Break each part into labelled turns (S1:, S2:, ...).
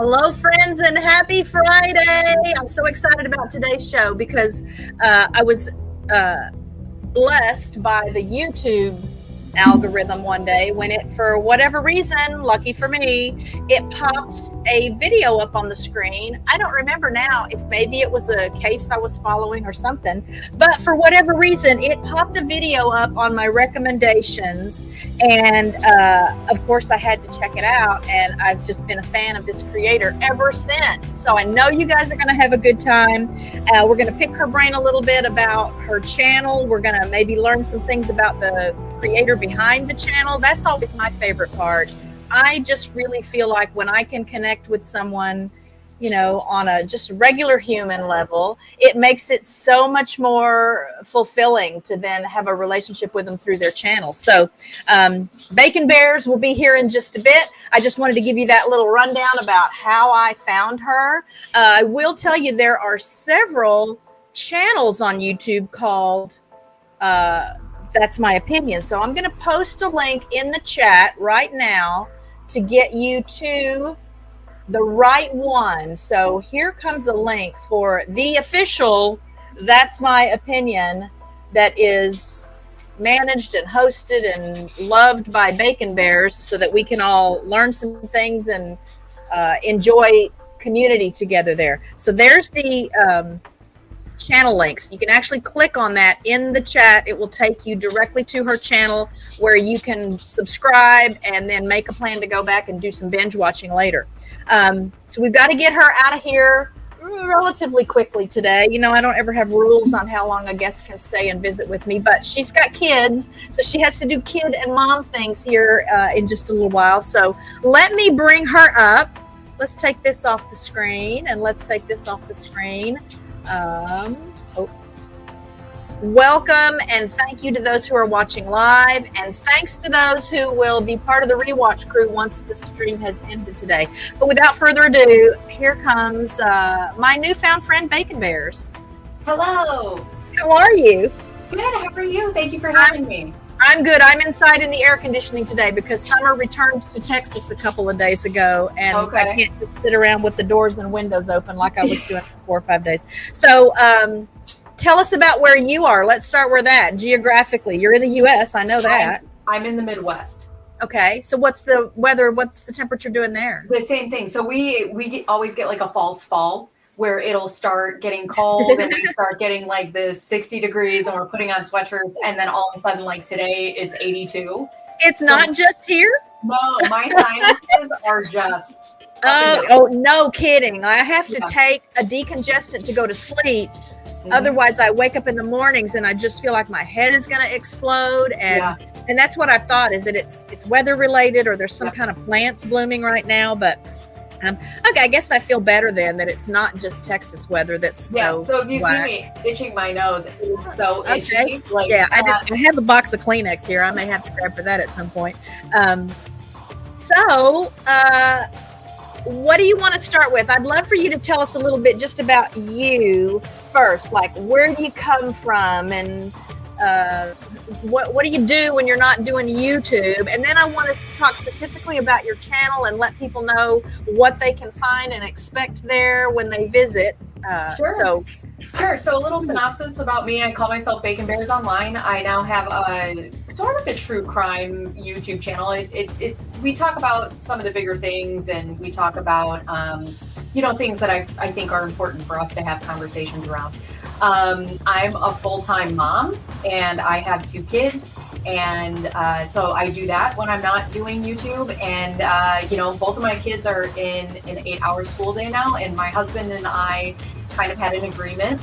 S1: Hello, friends, and happy Friday. I'm so excited about today's show because I was blessed by the YouTube algorithm one day when it, for whatever reason, lucky for me, it popped a video up on the screen. I don't remember now if maybe it was a case I was following or something, but for whatever reason, it popped a video up on my recommendations. And of course, I had to check it out. And I've just been a fan of this creator ever since. So I know you guys are going to have a good time. We're going to pick her brain a little bit about her channel. We're going to maybe learn some things about the creator behind the channel. That's always my favorite part. I just really feel like when I can connect with someone, you know, on a just regular human level, it makes it so much more fulfilling to then have a relationship with them through their channel. So Bacon Bears will be here in just a bit. I just wanted to give you that little rundown about how I found her. I will tell you there are several channels on YouTube called That's My Opinion. So I'm going to post a link in the chat right now to get you to the right one. So here comes a link for the official That's My Opinion that is managed and hosted and loved by Bacon Bears so that we can all learn some things and enjoy community together there. So there's the channel links. You can actually click on that in the chat. It will take you directly to her channel where you can subscribe and then make a plan to go back and do some binge watching later. So we've got to get her out of here relatively quickly today. You know, I don't ever have rules on how long a guest can stay and visit with me, but she's got kids, so she has to do kid and mom things here in just a little while. So let me bring her up. Let's take this off the screen and let's take this off the screen. Welcome and thank you to those who are watching live, and thanks to those who will be part of the rewatch crew once the stream has ended today. But without further ado, here comes my newfound friend Bacon Bears.
S2: Hello.
S1: How are you?
S2: Good. How are you? Thank you for having me.
S1: I'm good. I'm inside in the air conditioning today because summer returned to Texas a couple of days ago, and I can't just sit around with the doors and windows open like I was doing for 4 or 5 days. So tell us about where you are. Let's start with that. Geographically, you're in the U.S. I know that.
S2: I'm in the Midwest.
S1: Okay. So what's the weather? What's the temperature doing there?
S2: The same thing. So we always get like a false fall where it'll start getting cold and we start getting like the 60 degrees and we're putting on sweatshirts, and then all of a sudden, like today, it's 82.
S1: It's not just here?
S2: No, my sinuses are just...
S1: Oh, no kidding. I have to take a decongestant to go to sleep. Mm-hmm. Otherwise, I wake up in the mornings and I just feel like my head is going to explode. And that's what I've thought, is that it's weather related, or there's some kind of plants blooming right now. But okay, I guess I feel better then that it's not just Texas weather that's so
S2: if you see me itching my nose, it's so itchy. Like
S1: I have a box of Kleenex here. I may have to grab for that at some point. So what do you want to start with? I'd love for you to tell us a little bit just about you first, like where do you come from, and what do you do when you're not doing YouTube? And then I want to talk specifically about your channel and let people know what they can find and expect there when they visit.
S2: Sure. So a little synopsis about me. I call myself Bacon Bears Online. I now have a sort of a true crime YouTube channel. We talk about some of the bigger things, and we talk about things that I think are important for us to have conversations around. I'm a full-time mom, and I have 2 kids, and so I do that when I'm not doing YouTube. And both of my kids are in an 8-hour school day now, and my husband and I kind of had an agreement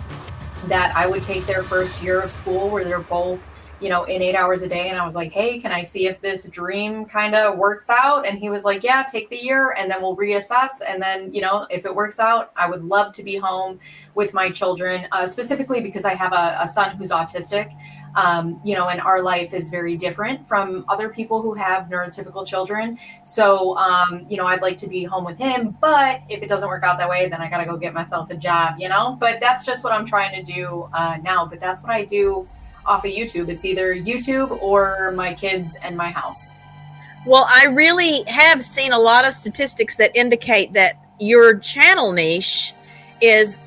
S2: that I would take their first year of school where they're both in 8 hours a day. And I was like, hey, can I see if this dream kind of works out? And he was like, yeah, take the year and then we'll reassess. And then, if it works out, I would love to be home with my children, specifically because I have a son who's autistic. And our life is very different from other people who have neurotypical children. So, I'd like to be home with him, but if it doesn't work out that way, then I got to go get myself a job, but that's just what I'm trying to do now. But that's what I do off of YouTube. It's either YouTube or my kids and my house.
S1: Well, I really have seen a lot of statistics that indicate that your channel niche is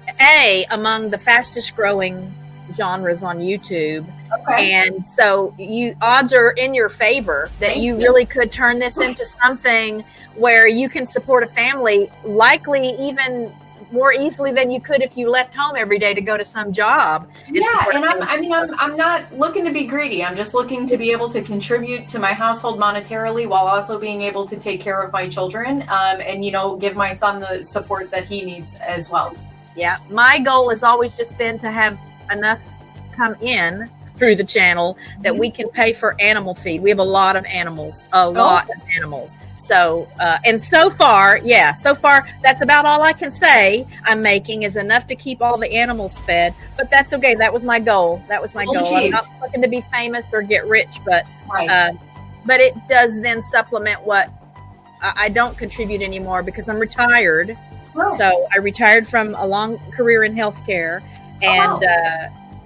S1: among the fastest growing genres on YouTube.
S2: Okay.
S1: And so odds are in your favor that you really could turn this into something where you can support a family, likely even more easily than you could if you left home every day to go to some job.
S2: And I'm not looking to be greedy. I'm just looking to be able to contribute to my household monetarily while also being able to take care of my children, and, you know, give my son the support that he needs as well.
S1: Yeah. My goal has always just been to have enough come in through the channel that we can pay for animal feed. We have a lot of animals, So, and so far, that's about all I can say I'm making is enough to keep all the animals fed, but that's okay. That was my goal. I'm not looking to be famous or get rich, but it does then supplement what I don't contribute anymore because I'm retired. Oh. So I retired from a long career in healthcare,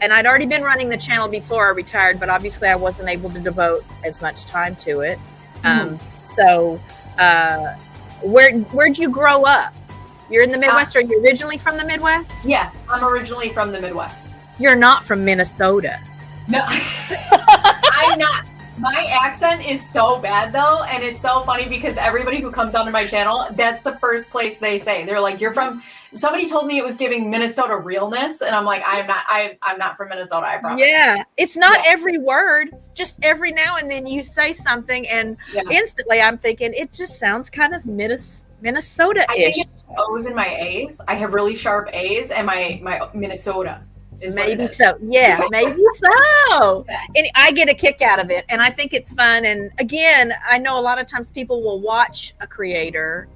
S1: and I'd already been running the channel before I retired, but obviously I wasn't able to devote as much time to it. So where'd you grow up? You're in the Midwest. Are you originally from the Midwest?
S2: Yeah, I'm originally from the Midwest.
S1: You're not from Minnesota.
S2: No, I'm not. My accent is so bad though, and it's so funny because everybody who comes onto my channel, that's the first place they say. They're like, "You're from." Somebody told me it was giving Minnesota realness, and I'm like, I'm not from Minnesota. I promise.
S1: Yeah, it's not every word. Just every now and then you say something, and instantly I'm thinking it just sounds kind of Minnesota-ish.
S2: I think it's O's and my A's. I have really sharp A's, and my Minnesota.
S1: Maybe so. Yeah, maybe so. And I get a kick out of it. And I think it's fun. And again, I know a lot of times people will watch a creator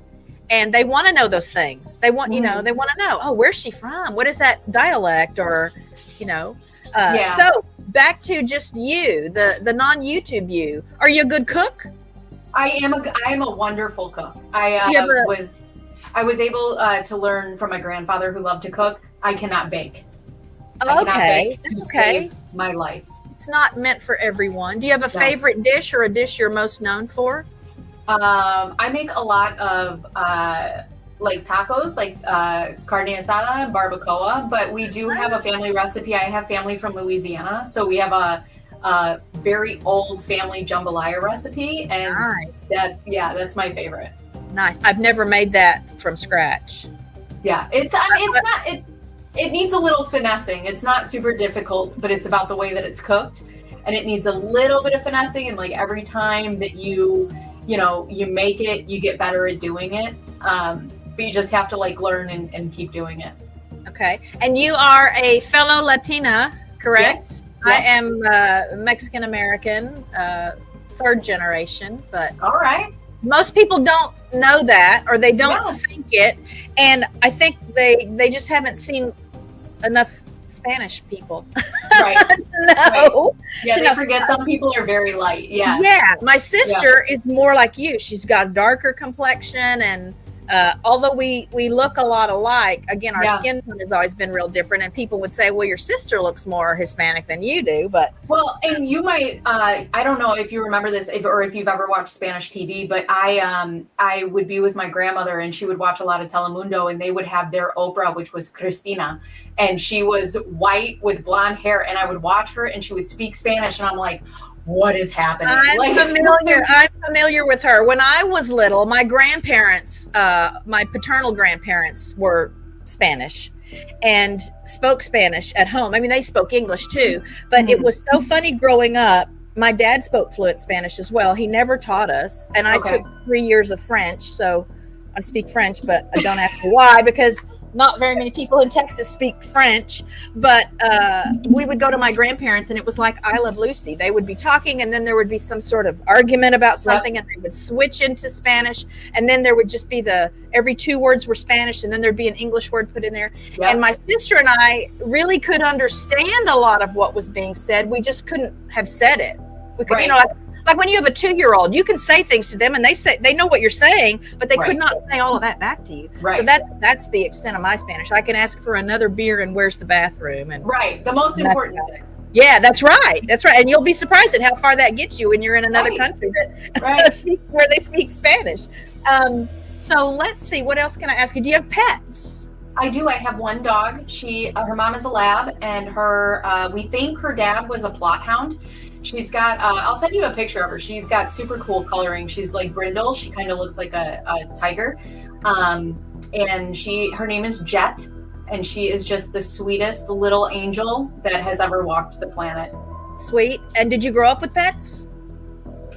S1: and they want to know those things. They want, they want to know, oh, where's she from? What is that dialect? Or, so back to just you, the non-YouTube you. Are you a good cook?
S2: I am a wonderful cook. I was able to learn from my grandfather who loved to cook. I cannot bake.
S1: Okay.
S2: Save my life.
S1: It's not meant for everyone. Do you have a favorite dish or a dish you're most known for?
S2: I make a lot of like tacos, like carne asada and barbacoa, but we do have a family recipe. I have family from Louisiana, so we have a very old family jambalaya recipe, and that's my favorite.
S1: Nice. I've never made that from scratch.
S2: Yeah, it needs a little finessing. It's not super difficult, but it's about the way that it's cooked, and it needs a little bit of finessing. And like every time that you make it, you get better at doing it. But you just have to like learn and keep doing it.
S1: Okay. And you are a fellow Latina, correct?
S2: Yes.
S1: I am Mexican American, third generation, but
S2: all right.
S1: Most people don't know that, or they don't think it, and I think they just haven't seen enough Spanish people.
S2: Right.
S1: No.
S2: Yeah, they forget some people are very light. Yeah.
S1: Yeah. My sister is more like you. She's got a darker complexion, and although we look a lot alike, again, our skin tone has always been real different, and people would say, well, your sister looks more Hispanic than you do, but
S2: and you might I don't know if you remember this or if you've ever watched Spanish TV, but I would be with my grandmother and she would watch a lot of Telemundo, and they would have their Oprah, which was Cristina, and she was white with blonde hair, and I would watch her and she would speak Spanish, and I'm like, what is happening?
S1: I'm familiar with her. When I was little, my grandparents, my paternal grandparents were Spanish and spoke Spanish at home. I mean, they spoke English too, but it was so funny growing up. My dad spoke fluent Spanish as well. He never taught us. And I took 3 years of French. So I speak French, but I don't ask me why, because not very many people in Texas speak French, but we would go to my grandparents and it was like I Love Lucy. They would be talking and then there would be some sort of argument about something and they would switch into Spanish, and then there would just be every 2 words were Spanish and then there'd be an English word put in there. And my sister and I really could understand a lot of what was being said. We just couldn't have said it. We could, like when you have a 2-year-old, you can say things to them and they know what you're saying, but they could not say all of that back to you. Right. So that's the extent of my Spanish. I can ask for another beer and where's the bathroom, and
S2: the most important things.
S1: Yeah, that's right. And you'll be surprised at how far that gets you when you're in another country that speaks where they speak Spanish. So let's see. What else can I ask you? Do you have pets?
S2: I do. I have one dog. Her mom is a lab, and we think her dad was a plot hound. She's got, I'll send you a picture of her. She's got super cool coloring. She's like brindle. She kind of looks like a tiger. And her name is Jet, and she is just the sweetest little angel that has ever walked the planet.
S1: Sweet. And did you grow up with pets?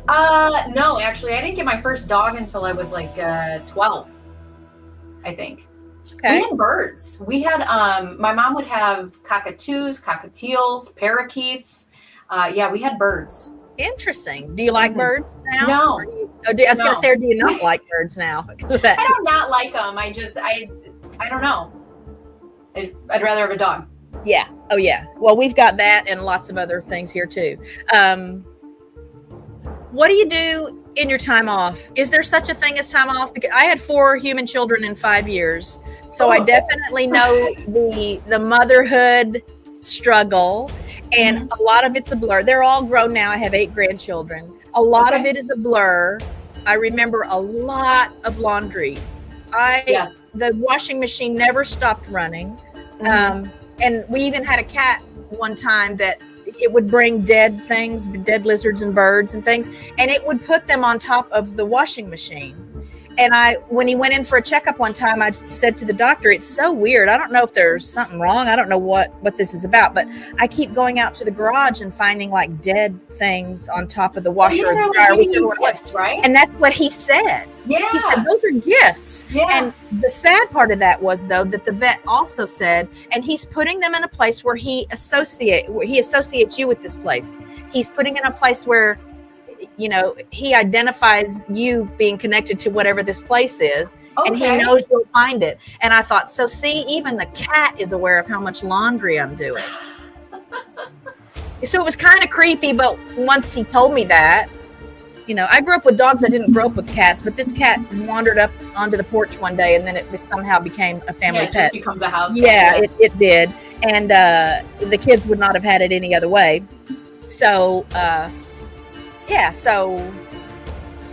S2: No, actually, I didn't get my first dog until I was like 12, I think.
S1: Okay.
S2: We had birds. We had, my mom would have cockatoos, cockatiels, parakeets. Yeah, we had birds.
S1: Interesting. Do you like birds now?
S2: No.
S1: I was going to say, or do you not like birds now?
S2: I do not like them. I don't know. I'd rather have a dog.
S1: Yeah. Oh, yeah. Well, we've got that and lots of other things here too. What do you do in your time off? Is there such a thing as time off? Because I had 4 human children in 5 years. So I definitely know the motherhood struggle, and a lot of it's a blur. They're all grown now. I have 8 grandchildren. A lot of it is a blur. I remember a lot of laundry. The washing machine never stopped running. And we even had a cat one time that it would bring dead things, dead lizards and birds and things, and it would put them on top of the washing machine. And when he went in for a checkup one time, I said to the doctor, it's so weird. I don't know if there's something wrong. I don't know what this is about, but I keep going out to the garage and finding like dead things on top of the washer or the dryer, whichever one it was.
S2: Right?
S1: And that's what he said. Yeah. He said, those are gifts. Yeah. And the sad part of that was, though, that the vet also said, and he's putting them in a place where he associates you with this place. He's putting in a place where, you know, he identifies you being connected to whatever this place is, and he knows you'll find it. And I thought, so see, even the cat is aware of how much laundry I'm doing. So it was kind of creepy, but once he told me that, you know, I grew up with dogs. I didn't grow up with cats, but this cat wandered up onto the porch one day, and then it somehow became a family pet.
S2: Just becomes a house
S1: cat. It did. And the kids would not have had it any other way. So, so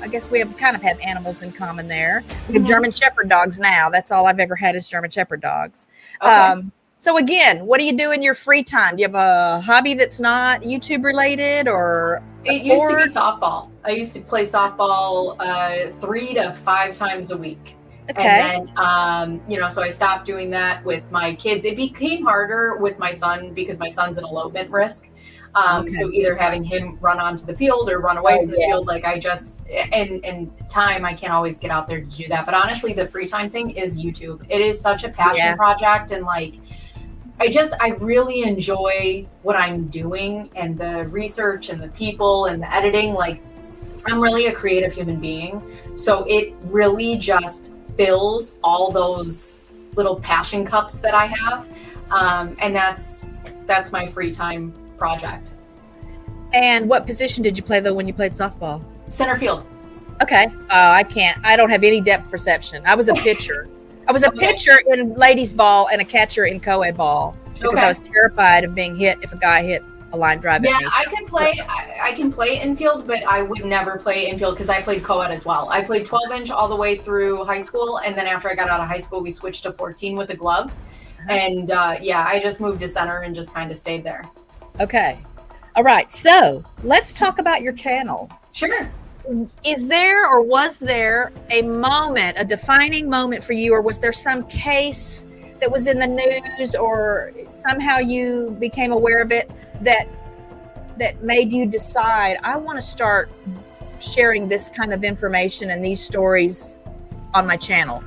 S1: I guess we kind of have animals in common there. We have German Shepherd dogs now. That's all I've ever had is German Shepherd dogs. So again, what do you do in your free time? Do you have a hobby that's not YouTube related or
S2: It used to be softball. I used to play softball 3 to 5 times a week. Okay. And then, you know, so I stopped doing that with my kids. It became harder with my son because my son's an elopement risk. So either having him run onto the field or run away from the field, like I just, and time, I can't always get out there to do that. But honestly, the free time thing is YouTube. It is such a passion project. And like, I really enjoy what I'm doing and the research and the people and the editing. Like, I'm really a creative human being. So it really just fills all those little passion cups that I have. And that's my free time project.
S1: And what position did you play though when you played softball?
S2: Center field.
S1: Okay. I don't have any depth perception. I was a pitcher. I was a pitcher in ladies ball and a catcher in co-ed ball because I was terrified of being hit if a guy hit a line drive at me.
S2: I can play infield, but I would never play infield because I played co-ed as well. I played 12-inch all the way through high school, and then after I got out of high school, we switched to 14 with a glove. And I just moved to center and just kind of stayed there.
S1: Okay. All right. So let's talk about your channel.
S2: Sure.
S1: Is there or was there a moment, a defining moment for you, or was there some case that was in the news or somehow you became aware of it that made you decide, I want to start sharing this kind of information and these stories on my channel?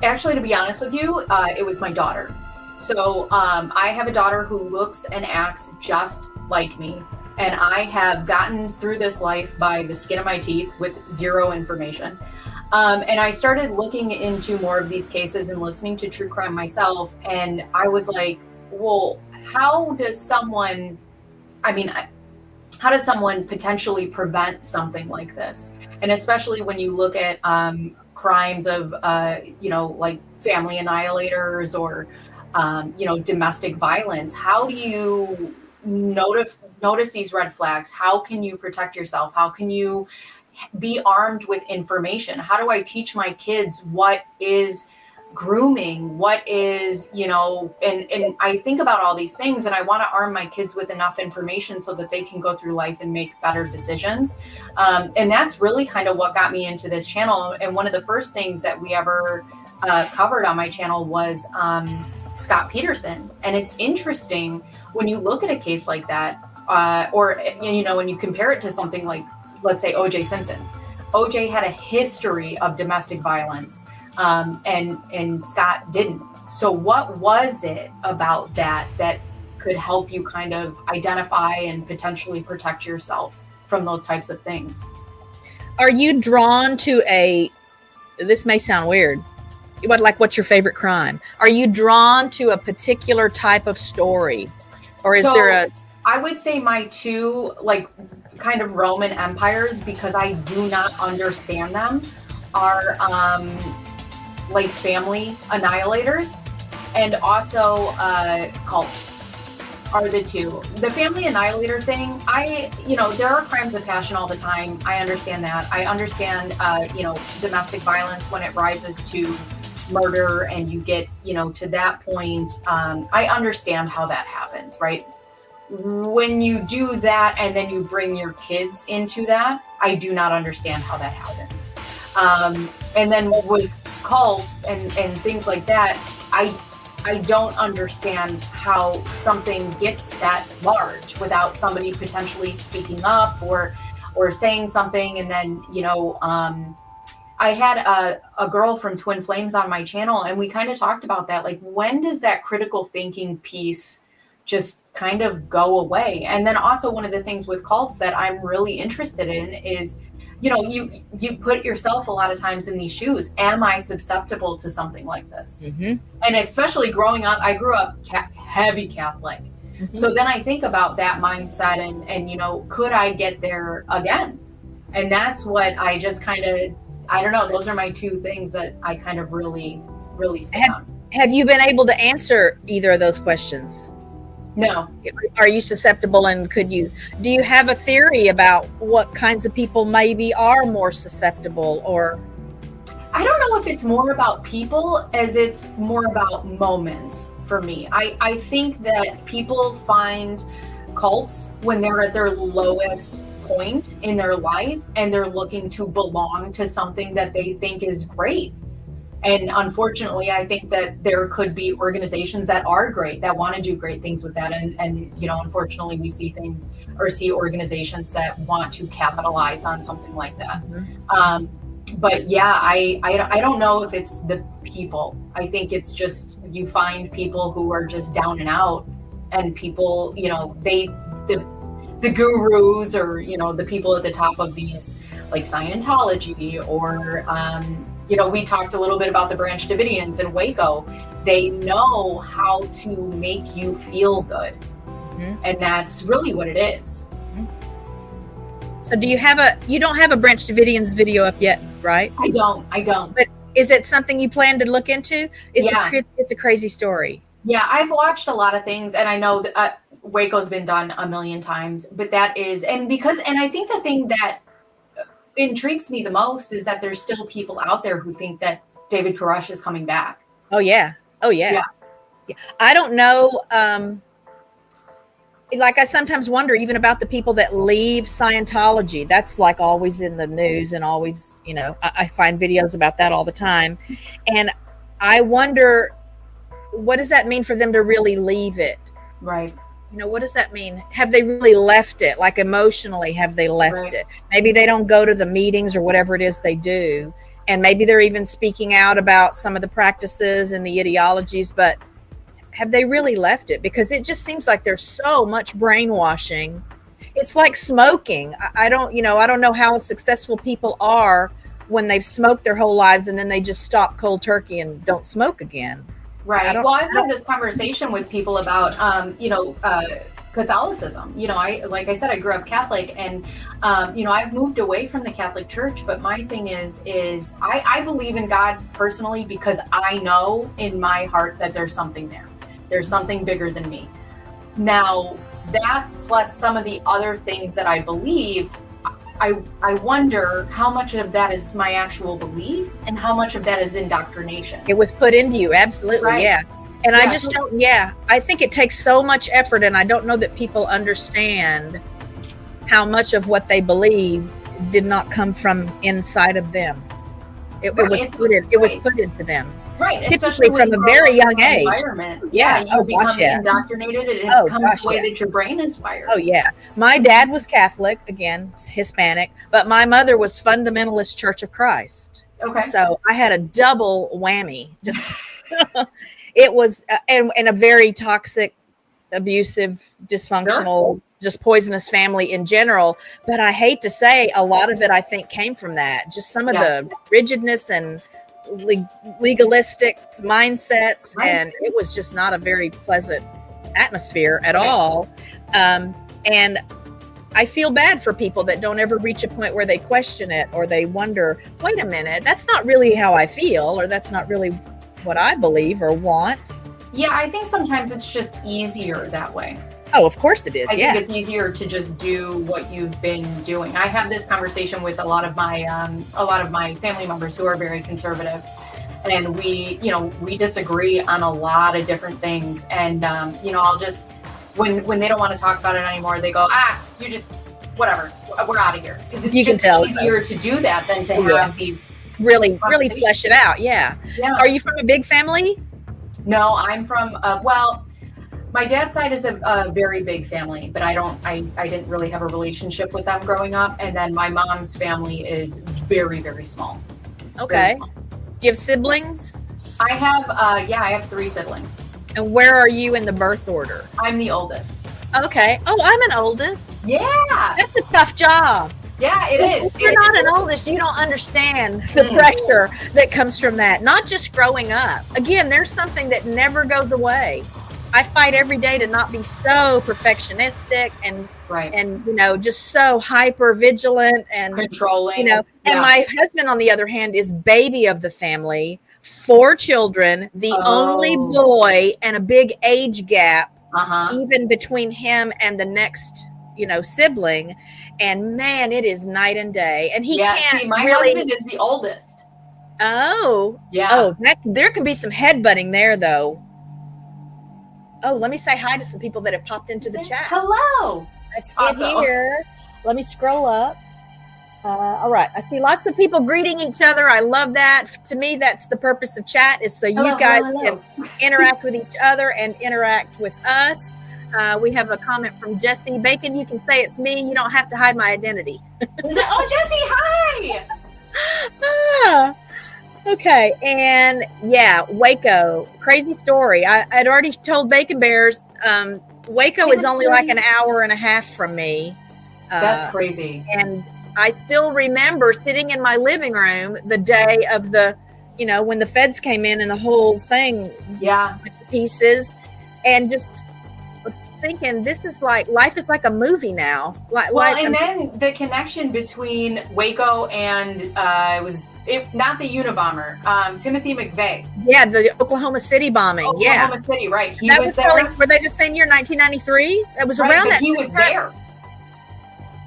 S2: Actually, to be honest with you, it was my daughter. So I have a daughter who looks and acts just like me. And I have gotten through this life by the skin of my teeth with zero information. And I started looking into more of these cases and listening to true crime myself. And I was like, well, how does someone potentially prevent something like this? And especially when you look at crimes of, like family annihilators or, domestic violence, how do you notice these red flags? How can you protect yourself? How can you be armed with information? How do I teach my kids what is grooming, what is, and I think about all these things, and I want to arm my kids with enough information so that they can go through life and make better decisions. And that's really kind of what got me into this channel. And one of the first things that we ever covered on my channel was Scott Peterson. And it's interesting when you look at a case like that, or when you compare it to something like, let's say, O.J. Simpson. O.J. had a history of domestic violence, and Scott didn't. So what was it about that could help you kind of identify and potentially protect yourself from those types of things?
S1: Are you drawn to this may sound weird, but like, what's your favorite crime? Are you drawn to a particular type of story? Or is there
S2: I would say my two, like, kind of Roman empires, because I do not understand them, are like family annihilators, and also cults are the two. The family annihilator thing, there are crimes of passion all the time. I understand that. I understand, domestic violence when it rises to murder and you get, to that point. I understand how that happens, right? When you do that and then you bring your kids into that, I do not understand how that happens. And then with cults and things like that, I don't understand how something gets that large without somebody potentially speaking up or saying something. And then, I had a girl from Twin Flames on my channel, and we kind of talked about that. Like, when does that critical thinking piece just kind of go away? And then also, one of the things with cults that I'm really interested in is, you put yourself a lot of times in these shoes. Am I susceptible to something like this?
S1: Mm-hmm.
S2: And especially growing up, I grew up heavy Catholic. Mm-hmm. So then I think about that mindset and, could I get there again? And that's what I just kind of, I don't know. Those are my two things that I kind of really, really stick on.
S1: Have you been able to answer either of those questions?
S2: No.
S1: Are you susceptible, and do you have a theory about what kinds of people maybe are more susceptible? Or
S2: I don't know if it's more about people as it's more about moments for me. I think that people find cults when they're at their lowest point in their life and they're looking to belong to something that they think is great. And unfortunately, I think that there could be organizations that are great, that want to do great things with that. And unfortunately, we see organizations that want to capitalize on something like that. Mm-hmm. But yeah, I don't know if it's the people. I think it's just, you find people who are just down and out, and people, the gurus, or, the people at the top of these, like Scientology, or, we talked a little bit about the Branch Davidians in Waco. They know how to make you feel good. Mm-hmm. And that's really what it is.
S1: Mm-hmm. So you don't have a Branch Davidians video up yet, right?
S2: I don't.
S1: But is it something you plan to look into? It's a crazy story.
S2: Yeah, I've watched a lot of things, and I know that Waco's been done a million times, but that is, and I think the thing that intrigues me the most is that there's still people out there who think that David Koresh is coming back.
S1: Oh yeah. I don't know. Like, I sometimes wonder even about the people that leave Scientology. That's like always in the news, and always, I find videos about that all the time. And I wonder, what does that mean for them to really leave it?
S2: Right.
S1: What does that mean? Have they really left it? Like, emotionally, have they left it? Maybe they don't go to the meetings or whatever it is they do. And maybe they're even speaking out about some of the practices and the ideologies, but have they really left it? Because it just seems like there's so much brainwashing. It's like smoking. I don't know how successful people are when they've smoked their whole lives and then they just stop cold turkey and don't smoke again.
S2: Right. Well, I've had this conversation with people about, Catholicism. Like I said, I grew up Catholic, and, I've moved away from the Catholic Church. But my thing is I believe in God personally, because I know in my heart that there's something there. There's something bigger than me. Now, that plus some of the other things that I believe, I wonder how much of that is my actual belief and how much of that is indoctrination.
S1: It was put into you. Absolutely.
S2: Right.
S1: Yeah. And
S2: Yeah.
S1: I just don't, I think it takes so much effort, and I don't know that people understand how much of what they believe did not come from inside of them. It was put into them.
S2: Right.
S1: Typically from a very young age.
S2: Yeah. You become indoctrinated, and it becomes the way that your brain is wired.
S1: Oh, yeah. My dad was Catholic, again, Hispanic, but my mother was Fundamentalist Church of Christ.
S2: Okay.
S1: So I had a double whammy. Just it was, and a very toxic, abusive, dysfunctional, just poisonous family in general. But I hate to say, a lot of it, I think, came from that. Just some of the rigidness and legalistic mindsets, and it was just not a very pleasant atmosphere at all. And I feel bad for people that don't ever reach a point where they question it, or they wonder, wait a minute, that's not really how I feel, or that's not really what I believe or want.
S2: Yeah, I think sometimes it's just easier that way.
S1: Oh, of course it is.
S2: I think it's easier to just do what you've been doing. I have this conversation with a lot of my family members who are very conservative, and we disagree on a lot of different things. And I'll just when they don't want to talk about it anymore, they go, you just whatever, we're out of here, because it's easier to do that than to have these
S1: really flesh it out. Yeah. Are you from a big family?
S2: No, I'm from my dad's side is a very big family, but I didn't really have a relationship with them growing up. And then my mom's family is very, very small.
S1: Okay. Small. Do you have siblings?
S2: I have 3 siblings.
S1: And where are you in the birth order?
S2: I'm the oldest.
S1: Okay. Oh, I'm an oldest.
S2: Yeah.
S1: That's a tough job.
S2: Yeah, it is.
S1: If you're not an oldest, you don't understand the pressure that comes from that. Not just growing up. Again, there's something that never goes away. I fight every day to not be so perfectionistic and just so hyper vigilant and
S2: controlling.
S1: And my husband, on the other hand, is baby of the family, 4 children, the only boy, and a big age gap even between him and the next sibling. And man, it is night and day. And he can't.
S2: See, my husband is the oldest.
S1: Oh, yeah. Oh, there can be some headbutting there, though. Oh, let me say hi to some people that have popped into the chat.
S2: Hello.
S1: Let's get here. Let me scroll up. All right. I see lots of people greeting each other. I love that. To me, that's the purpose of chat, is so you guys can interact with each other and interact with us. We have a comment from Jesse Bacon. You can say it's me. You don't have to hide my identity.
S2: Jesse, hi.
S1: Okay. And Waco, crazy story. I'd already told Bacon Bears, Waco is only like an hour and a half from me.
S2: That's crazy.
S1: And I still remember sitting in my living room the day of when the feds came in and the whole thing went to pieces, and just thinking, this is like, life is like a movie now.
S2: Then the connection between Waco and not the Unabomber, Timothy McVeigh.
S1: Yeah, the Oklahoma City bombing.
S2: Oklahoma City, right. He was there.
S1: Were they the same year, 1993? That was around that.
S2: He was there.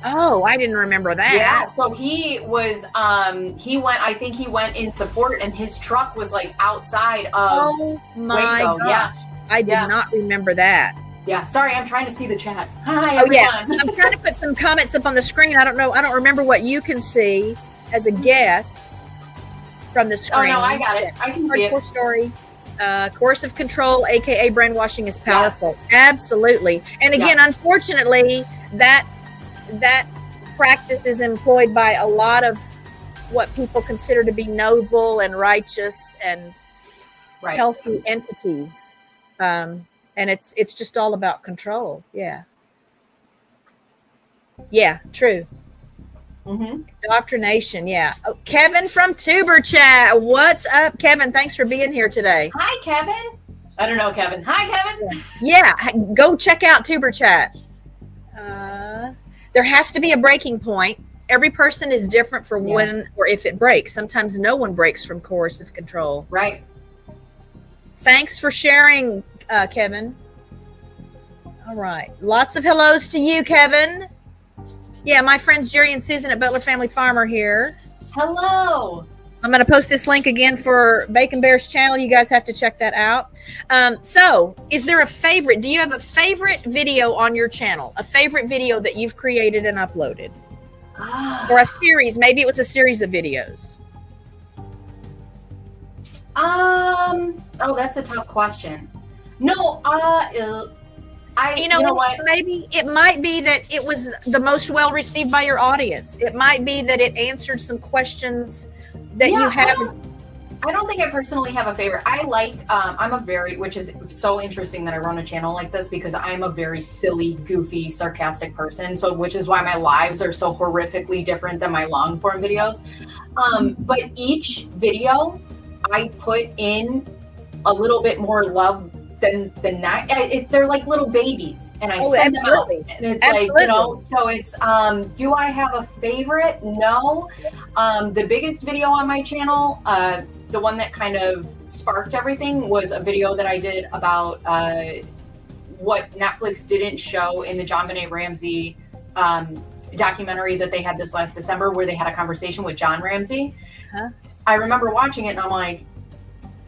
S1: Oh, I didn't remember that.
S2: Yeah, so he was, I think he went in support, and his truck was like outside of
S1: Waco. Gosh.
S2: Yeah.
S1: I did not remember that.
S2: Yeah, sorry, I'm trying to see the chat. Hi,
S1: everyone. I'm trying to put some comments up on the screen. I don't remember what you can see as a guest from the screen.
S2: Oh, no, I got it. I can see it.
S1: Story. Coercive control, aka brainwashing, is powerful. Yes. Absolutely. And again, unfortunately, that practice is employed by a lot of what people consider to be noble and righteous and healthy entities. And it's just all about control. Yeah, true. Indoctrination. Yeah. Oh, Kevin from Tuber Chat. What's up, Kevin? Thanks for being here today.
S2: Hi, Kevin. I don't know, Kevin. Hi, Kevin.
S1: Yeah. Go check out Tuber Chat. There has to be a breaking point. Every person is different for when or if it breaks. Sometimes no one breaks from coercive control.
S2: Right.
S1: Thanks for sharing, Kevin. All right. Lots of hellos to you, Kevin. Yeah, my friends Jerry and Susan at Butler Family Farm are here.
S2: Hello.
S1: I'm going to post this link again for Bacon Bear's channel. You guys have to check that out. So is there a favorite? Do you have a favorite video on your channel? A favorite video that you've created and uploaded? Or a series? Maybe it was a series of videos.
S2: Oh, that's a tough question. No,
S1: you know what? Maybe it might be that it was the most well received by your audience. It might be that it answered some questions that you have.
S2: I don't think I personally have a favorite. I like, which is so interesting that I run a channel like this, because I'm a very silly, goofy, sarcastic person. So, which is why my lives are so horrifically different than my long form videos. But each video I put in a little bit more love than that. They're like little babies, and I send them out, and it's like, you know, so it's, do I have a favorite? No. The biggest video on my channel, the one that kind of sparked everything, was a video that I did about what Netflix didn't show in the John Benet Ramsey documentary that they had this last December, where they had a conversation with John Ramsey. I remember watching it and I'm like,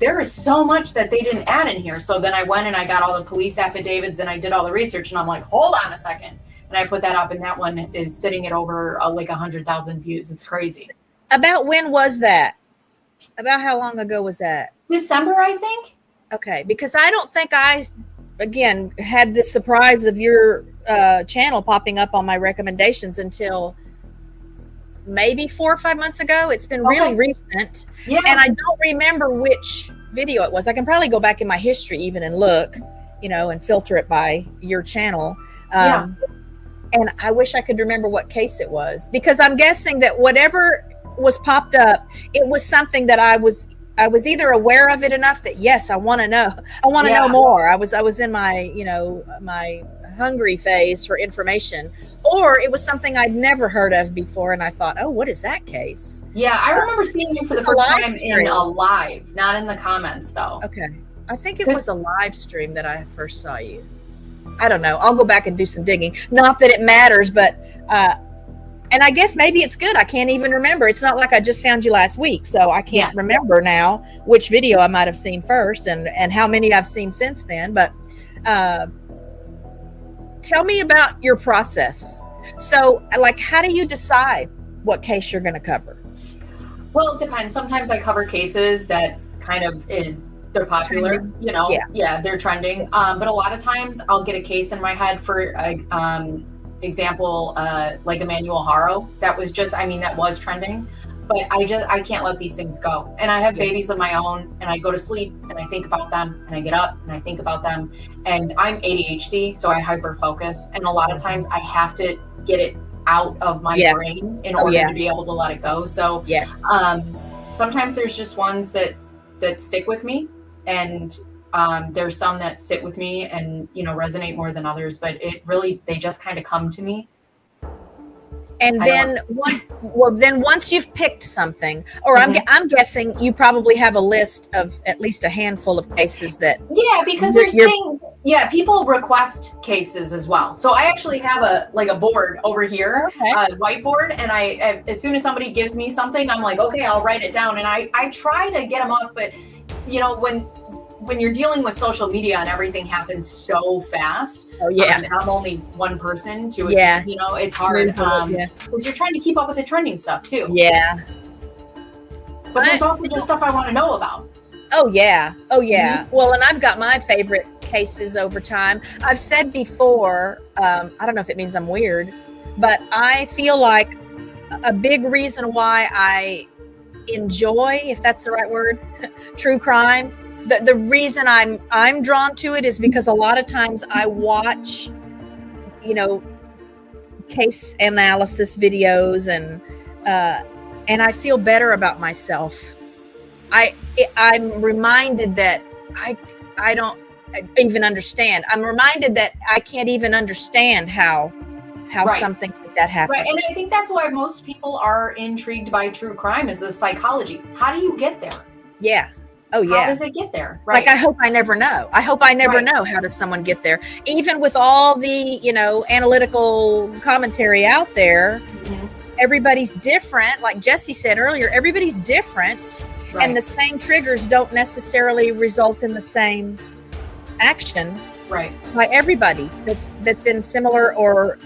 S2: there is so much that they didn't add in here. So then I went and I got all the police affidavits and I did all the research, and I'm like, hold on a second. And I put that up, and that one is sitting at over like 100,000 views. It's crazy.
S1: About when was that? About how long ago was that?
S2: December, I think.
S1: Okay, because I don't think I, again, had the surprise of your channel popping up on my recommendations until maybe 4 or 5 months ago. It's been really recent. Yeah. And I don't remember which video it was. I can probably go back in my history even and look, you know, and filter it by your channel. And I wish I could remember what case it was, because I'm guessing that whatever was popped up, it was something that I was either aware of it enough that, yes, I want to know. I want to know more. I was in my, you know, my hungry phase for information, or it was something I'd never heard of before, and I thought, oh, what is that case?
S2: Yeah, I remember seeing you for the first time in a live, not in the comments though.
S1: Okay, I think it was a live stream that I first saw you. I don't know. I'll go back and do some digging. Not that it matters, but and I guess maybe it's good. I can't even remember. It's not like I just found you last week, so I can't remember now which video I might have seen first and how many I've seen since then. But tell me about your process. So, like, how do you decide what case you're going to cover?
S2: Well, it depends. Sometimes I cover cases that kind of they're popular, trending. You know, they're trending. But a lot of times I'll get a case in my head for example, like Emmanuel Haro. That was just, I mean, that was trending, but I can't let these things go. And I have babies of my own, and I go to sleep and I think about them, and I get up and I think about them. And I'm ADHD, so I hyper focus. And a lot of times I have to get it out of my brain in order to be able to let it go. So sometimes there's just ones that stick with me, and there's some that sit with me and, you know, resonate more than others, but it really, they just kind of come to me. And then once you've picked something, or I'm guessing you probably have a list of at least a handful of cases that. Yeah, because there's things. Yeah, people request cases as well. So I actually have a board over here, a whiteboard, and I as soon as somebody gives me something, I'm like, okay, I'll write it down, and I try to get them up, but you know, when you're dealing with social media and everything happens so fast, and I'm only one person to, you know, it's hard because you're trying to keep up with the trending stuff too. Yeah. But there's also just stuff I want to know about.
S1: Oh yeah. Well, and I've got my favorite cases over time. I've said before, I don't know if it means I'm weird, but I feel like a big reason why I enjoy, if that's the right word, true crime. The reason I'm drawn to it is because a lot of times I watch, you know, case analysis videos, and I feel better about myself. I'm reminded that I don't even understand. I'm reminded that I can't even understand how something like that happens.
S2: Right, and I think that's why most people are intrigued by true crime, is the psychology. How do you get there?
S1: Yeah. Oh
S2: How
S1: yeah.
S2: does it get there? Right.
S1: Like, I hope I never know. I hope I never
S2: Right.
S1: know how does someone get there. Even with all the, analytical commentary out there,
S2: Mhm.
S1: everybody's different. Like Jesse said earlier, everybody's different.
S2: Right.
S1: And the same triggers don't necessarily result in the same action
S2: Right.
S1: by everybody that's in similar or,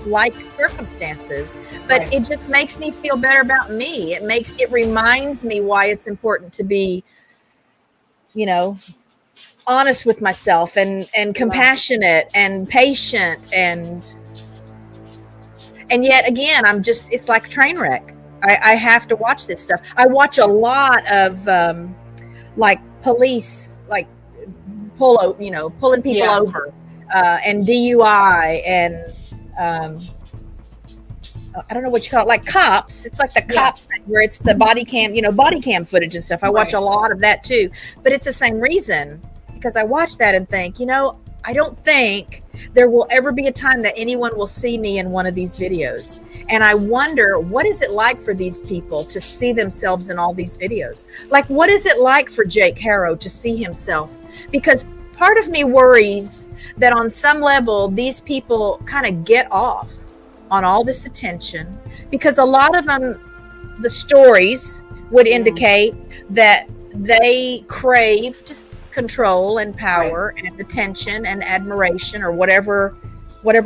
S1: like circumstances. But
S2: Right.
S1: it just makes me feel better about me. It reminds me why it's important to be, honest with myself and compassionate and patient and yet again, it's like a train wreck. I have to watch this stuff. I watch a lot of like police, like pulling people
S2: Yeah.
S1: over, and DUI and I don't know what you call it, like cops. It's like the
S2: Yeah.
S1: cops thing where it's the body cam footage and stuff. I watch
S2: Right.
S1: a lot of that too, but it's the same reason, because I watch that and think, I don't think there will ever be a time that anyone will see me in one of these videos. And I wonder, what is it like for these people to see themselves in all these videos? Like, what is it like for Jake Harrow to see himself? Because part of me worries that on some level, these people kind of get off on all this attention, because a lot of them, the stories would indicate that they craved control and power and attention and admiration, or whatever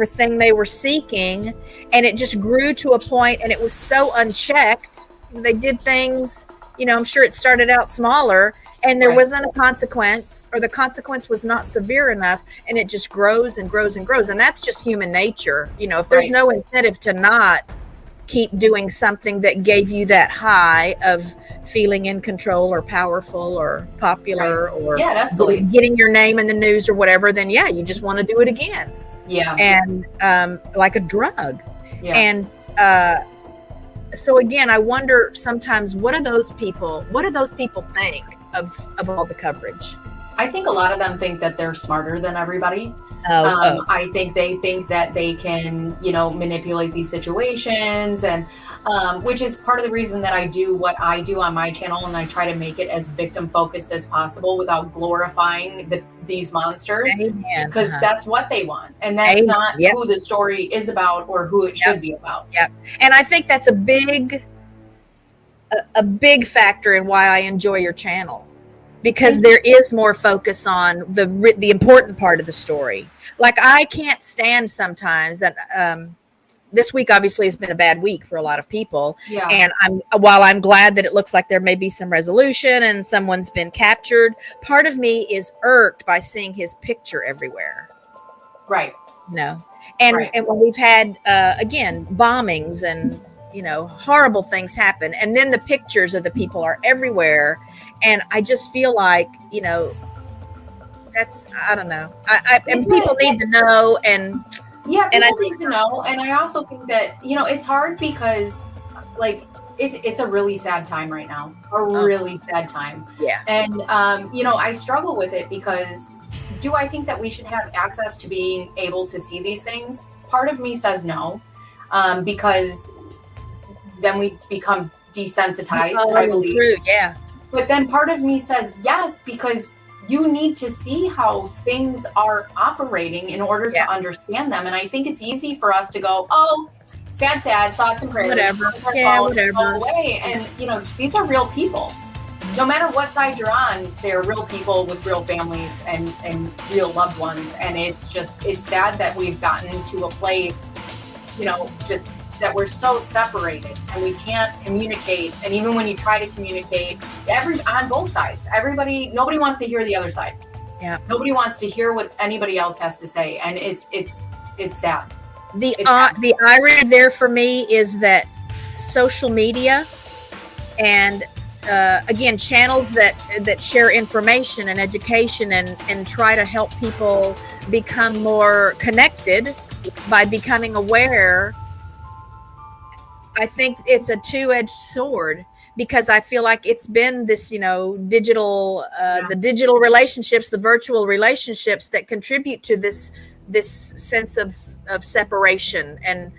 S1: thing they were seeking, and it just grew to a point, and it was so unchecked. They did things, I'm sure it started out smaller, and there wasn't a consequence, or the consequence was not severe enough, and it just grows and grows and grows. And that's just human nature. If there's no incentive to not keep doing something that gave you that high of feeling in control or powerful or popular, or getting your name in the news or whatever, then you just want to do it again.
S2: Yeah.
S1: And like a drug.
S2: Yeah.
S1: And so again, I wonder sometimes, what do those people think of all the coverage?
S2: I think a lot of them think that they're smarter than everybody. I think they think that they can, manipulate these situations, and which is part of the reason that I do what I do on my channel, and I try to make it as victim focused as possible without glorifying these monsters.
S1: Amen.
S2: Because that's what they want, and that's not who the story is about or who it should be about.
S1: Yep. And I think that's a big factor in why I enjoy your channel, because there is more focus on the important part of the story. Like, I can't stand sometimes that this week obviously has been a bad week for a lot of people.
S2: Yeah.
S1: And while I'm glad that it looks like there may be some resolution and someone's been captured, part of me is irked by seeing his picture everywhere.
S2: Right.
S1: And when we've had again bombings and horrible things happen, and then the pictures of the people are everywhere, and I just feel like that's, I don't know, and people need to know, and
S2: people need to know. And I also think that it's hard because it's a really sad time right now, really sad time. And I struggle with it, because do I think that we should have access to being able to see these things? Part of me says no, because then we become desensitized, I believe.
S1: True,
S2: But then part of me says yes, because you need to see how things are operating in order to understand them. And I think it's easy for us to go, oh, sad, thoughts and prayers.
S1: Whatever.
S2: Go away. And, these are real people. No matter what side you're on, they're real people with real families and real loved ones. And it's sad that we've gotten to a place, just that we're so separated and we can't communicate. And even when you try to communicate, on both sides, nobody wants to hear the other side.
S1: Yeah.
S2: Nobody wants to hear what anybody else has to say. And it's sad.
S1: The irony there for me is that social media and again, channels that share information and education and try to help people become more connected by becoming aware, I think it's a two-edged sword, because I feel like it's been this, digital, the digital relationships, the virtual relationships that contribute to this sense of separation and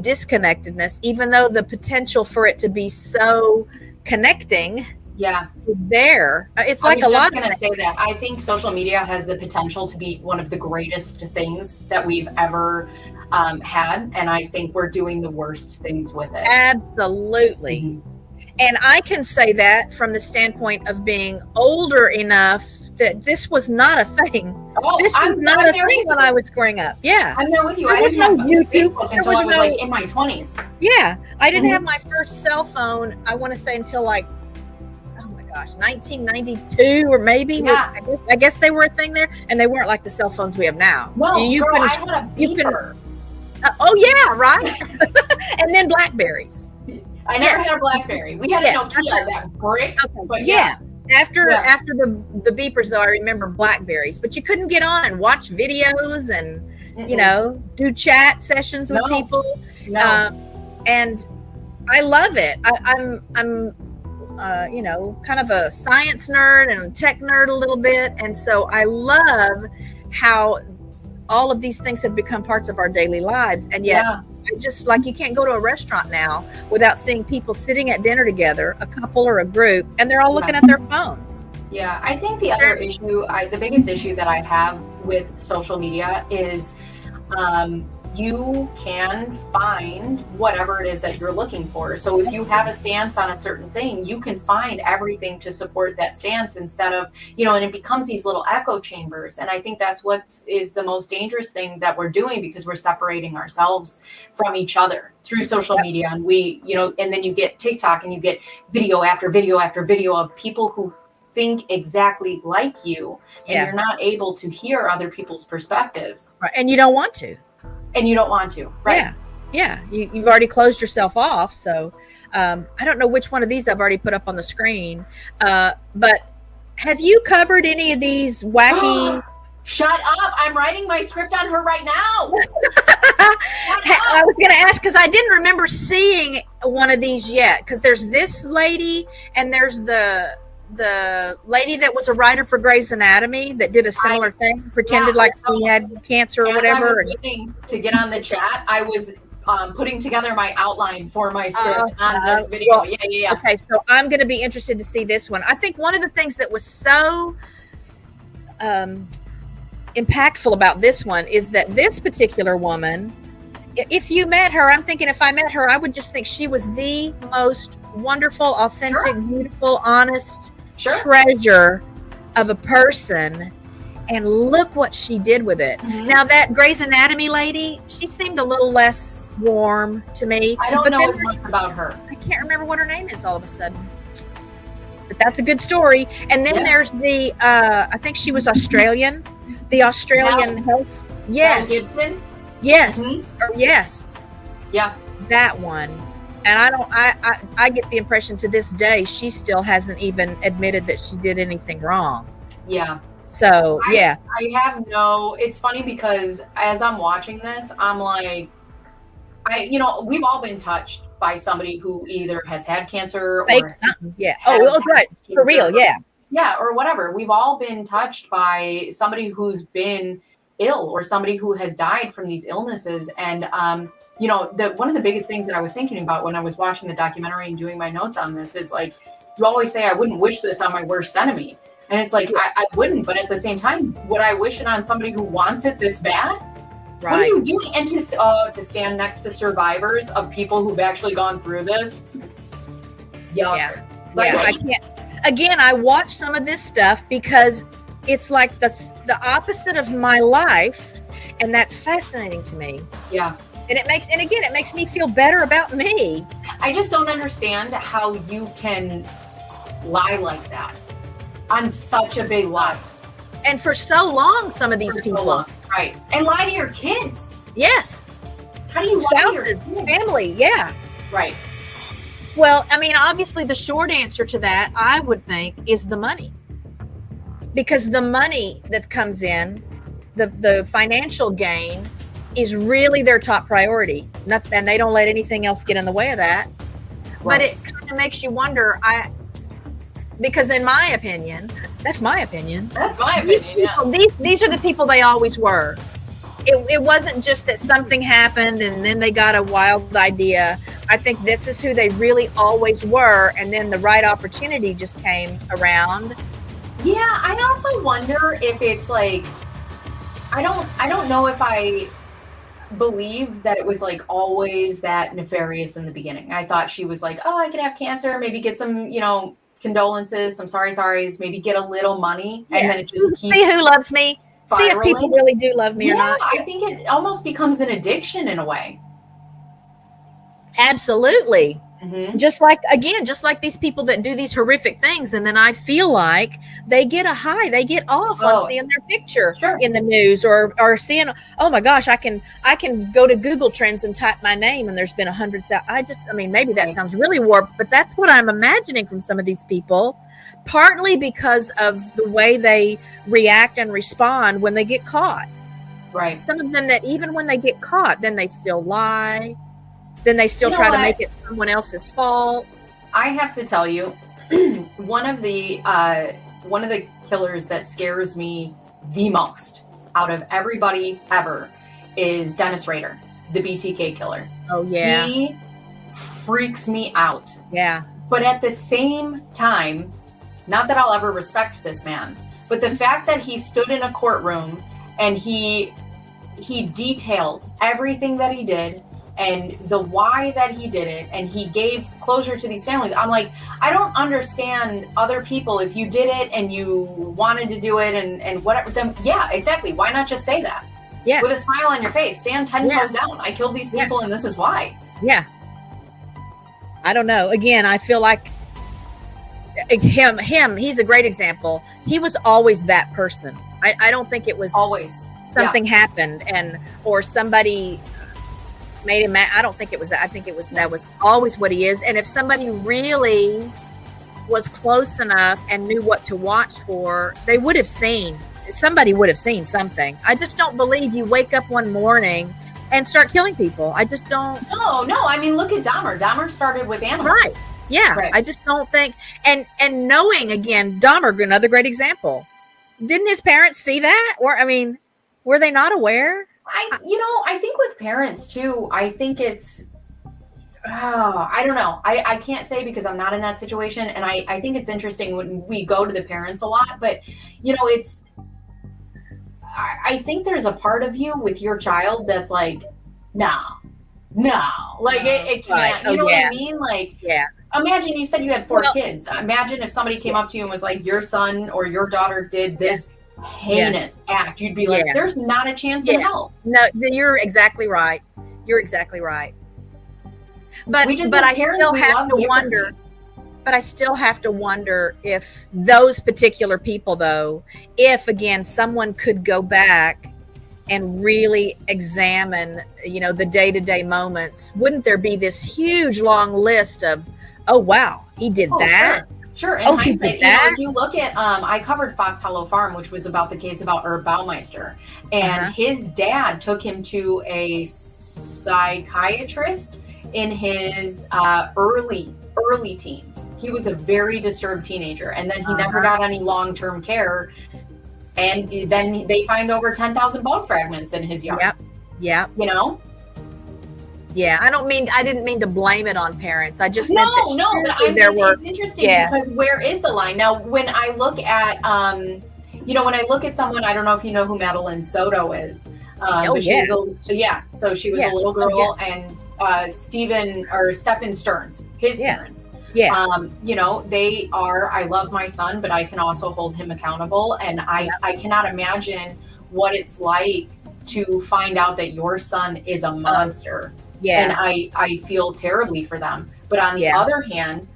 S1: disconnectedness, even though the potential for it to be so connecting
S2: Yeah.
S1: there. It's
S2: I
S1: like
S2: was
S1: a lot
S2: just going to say that. I think social media has the potential to be one of the greatest things that we've ever had. And I think we're doing the worst things with it.
S1: Absolutely.
S2: Mhm.
S1: And I can say that from the standpoint of being older enough that this was not a thing.
S2: Oh,
S1: This was not a thing when I was growing up. Yeah.
S2: I'm there with you.
S1: There
S2: I
S1: was
S2: didn't
S1: no
S2: have
S1: YouTube.
S2: Facebook
S1: There
S2: until
S1: was
S2: I was
S1: no-
S2: like in my 20s.
S1: Yeah. I didn't
S2: Mhm.
S1: have my first cell phone, I want to say, until like, oh my gosh, 1992 or maybe.
S2: Yeah.
S1: I guess they were a thing there, and they weren't like the cell phones we have now.
S2: No,
S1: You
S2: girl,
S1: couldn't-
S2: I had a
S1: you couldn't-
S2: beeper.
S1: oh yeah, right. And then Blackberries.
S2: I never had a BlackBerry. We had a Nokia, that brick.
S1: Okay.
S2: But
S1: yeah. After
S2: Yeah.
S1: the beepers, though, I remember Blackberries, but you couldn't get on and watch videos and you
S2: Mm-mm.
S1: know, do chat sessions with
S2: No.
S1: people.
S2: No.
S1: And I love it. I'm you know, kind of a science nerd and a tech nerd a little bit, and so I love how all of these things have become parts of our daily lives, and yet.
S2: Yeah.
S1: Just like you can't go to a restaurant now without seeing people sitting at dinner together, a couple or a group, and they're all looking at their phones.
S2: Yeah, I think the other issue, the biggest issue that I have with social media is you can find whatever it is that you're looking for. So if you have a stance on a certain thing, you can find everything to support that stance instead of, you know, and it becomes these little echo chambers. And I think that's what is the most dangerous thing that we're doing, because we're separating ourselves from each other through social media. And we, you know, and then you get TikTok and you get video after video after video of people who think exactly like you, and you're not able to hear other people's perspectives.
S1: Right. And you don't want to.
S2: And you don't want to, right?
S1: Yeah. You've already closed yourself off. So I don't know which one of these I've already put up on the screen. But have you covered any of these wacky?
S2: Shut up. I'm writing my script on her right now.
S1: I was going to ask because I didn't remember seeing one of these yet. Because there's this lady and there's the lady that was a writer for Grey's Anatomy that did a similar thing, pretended like she had cancer or whatever.
S2: I was waiting to get on the chat. I was putting together my outline for my script on this video.
S1: Well,
S2: yeah.
S1: Okay, so I'm going to be interested to see this one. I think one of the things that was so impactful about this one is that this particular woman, if you met her, I'm thinking if I met her, I would just think she was the most wonderful, authentic, beautiful, honest treasure of a person. And look what she did with it. Mm-hmm. Now that Grey's Anatomy lady, she seemed a little less warm to me.
S2: I don't know as much about her.
S1: I can't remember what her name is all of a sudden. But that's a good story. And then there's the, I think she was Australian. The Australian health. Yes.
S2: Gibson?
S1: Yes.
S2: Mm-hmm.
S1: Or yes.
S2: Yeah.
S1: That one. And I get the impression to this day, she still hasn't even admitted that she did anything wrong.
S2: Yeah.
S1: So,
S2: I have it's funny because as I'm watching this, I'm like, we've all been touched by somebody who either has had cancer
S1: or something. Yeah. Oh, right. For real. Yeah.
S2: Yeah. Or whatever. We've all been touched by somebody who's been ill or somebody who has died from these illnesses. And, one of the biggest things that I was thinking about when I was watching the documentary and doing my notes on this is like, you always say, I wouldn't wish this on my worst enemy. And it's like, I wouldn't, but at the same time, would I wish it on somebody who wants it this bad? Right. What are you doing? And to stand next to survivors of people who've actually gone through this. Yuck.
S1: Yeah. I can't. Again, I watch some of this stuff because it's like the opposite of my life. And that's fascinating to me.
S2: Yeah.
S1: And it makes me feel better about me.
S2: I just don't understand how you can lie like that on such a big lie.
S1: And for so long, some of these people.
S2: Right. And lie to your kids.
S1: Yes.
S2: How do you lie to your kids?
S1: Family, yeah.
S2: Right.
S1: Well, I mean, obviously the short answer to that, I would think, is the money. Because the money that comes in, the financial gain, is really their top priority. And they don't let anything else get in the way of that. Right. But it kind of makes you wonder, because in my opinion, that's my opinion.
S2: That's my opinion,
S1: these are the people they always were. it wasn't just that something happened and then they got a wild idea. I think this is who they really always were, and then the right opportunity just came around.
S2: Yeah, I also wonder if it's like, I don't know if I believe that it was like always that nefarious in the beginning. I thought she was like, oh, I could have cancer, maybe get some, condolences, some sorry's, maybe get a little money, and then it just keeps
S1: see who loves me,
S2: spiraling.
S1: See if people really do love me or not.
S2: I think it almost becomes an addiction in a way.
S1: Absolutely. Mm-hmm. Just like these people that do these horrific things, and then I feel like they get a high, they get off on seeing their picture in the news, or seeing, oh my gosh, I can go to Google Trends and type my name and there's been 100,000. Maybe that sounds really warped, but that's what I'm imagining from some of these people, partly because of the way they react and respond when they get caught.
S2: Right.
S1: Some of them that even when they get caught, then they still lie. Then they still try to make it someone else's fault.
S2: I have to tell you, one of the killers that scares me the most out of everybody ever is Dennis Rader, the BTK killer.
S1: Oh yeah.
S2: He freaks me out.
S1: Yeah.
S2: But at the same time, not that I'll ever respect this man, but the fact that he stood in a courtroom and he detailed everything that he did and the why that he did it, and he gave closure to these families. I'm like, I don't understand other people. If you did it and you wanted to do it and whatever, then yeah, exactly. Why not just say that?
S1: Yeah.
S2: With a smile on your face, stand 10 toes down. I killed these people and this is why.
S1: Yeah. I don't know. Again, I feel like him, he's a great example. He was always that person. I don't think it was
S2: always
S1: something happened or somebody made him mad. I don't think it was that. I think that was always what he is. And if somebody really was close enough and knew what to watch for, somebody would have seen something. I just don't believe you wake up one morning and start killing people. I just don't.
S2: No. I mean, look at Dahmer. Dahmer started with animals.
S1: Right. Yeah. Right. I just don't think. And knowing, again, Dahmer, another great example. Didn't his parents see that? Were they not aware?
S2: I think with parents too, I think it's, I don't know. I can't say because I'm not in that situation. And I think it's interesting when we go to the parents a lot, but I think there's a part of you with your child that's like, no, like it can't,
S1: right.
S2: What I mean? Like, imagine you said you had 4 kids. Imagine if somebody came up to you and was like, your son or your daughter did this heinous act. You'd be like, there's not a chance in hell.
S1: No, you're exactly right. But I still have to wonder. But I still have to wonder if those particular people, though, if again someone could go back and really examine, the day-to-day moments, wouldn't there be this huge long list of, oh wow, he did that?
S2: Sure. In hindsight, if you look at, I covered Fox Hollow Farm, which was about the case about Herb Baumeister, and his dad took him to a psychiatrist in his early teens. He was a very disturbed teenager, and then he never got any long-term care. And then they find over 10,000 bone fragments in his yard.
S1: Yep. Yeah, I didn't mean to blame it on parents. I just meant that
S2: it's interesting because where is the line? Now, when I look at, when I look at someone, I don't know if you know who Madeline Soto is. So she was a little girl, and Stephen Stearns, his parents. Yeah. They are, I love my son, but I can also hold him accountable. And I cannot imagine what it's like to find out that your son is a monster. And I feel terribly for them. But on the other hand,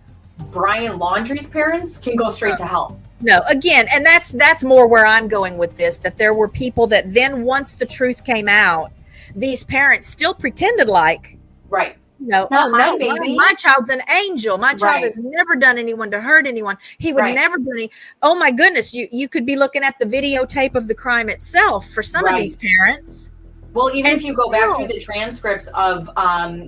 S2: Brian Laundrie's parents can go straight to hell.
S1: No, again, and that's more where I'm going with this, that there were people that then once the truth came out, these parents still pretended like,
S2: right.
S1: My child's an angel. My child has never done anyone to hurt anyone. He would never do any. Oh my goodness, you could be looking at the videotape of the crime itself for some of these parents.
S2: Well, even if you go back through the transcripts of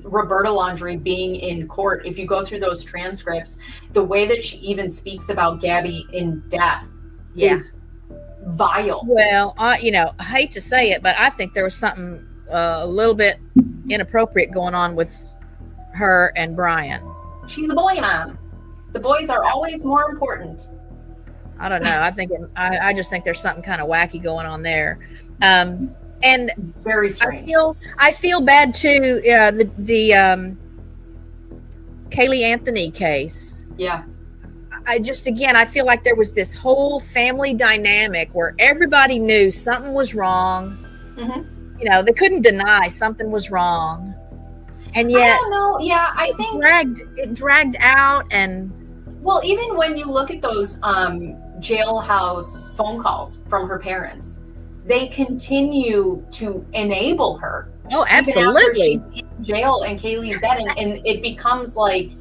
S2: Roberta Laundrie being in court, if you go through those transcripts, the way that she even speaks about Gabby in death is vile.
S1: Well, I hate to say it, but I think there was something a little bit inappropriate going on with her and Brian.
S2: She's a boy mom. The boys are always more important.
S1: I don't know. I just think there's something kind of wacky going on there. And
S2: very strange.
S1: I feel bad too. The Kaylee Anthony case.
S2: Yeah.
S1: I feel like there was this whole family dynamic where everybody knew something was wrong.
S2: Mm-hmm.
S1: They couldn't deny something was wrong. And yet,
S2: I don't know. Yeah, I think
S1: it dragged out. And
S2: well, even when you look at those jailhouse phone calls from her parents, they continue to enable her.
S1: Oh, absolutely.
S2: Even after she's in jail and Kaylee's dead, and it becomes like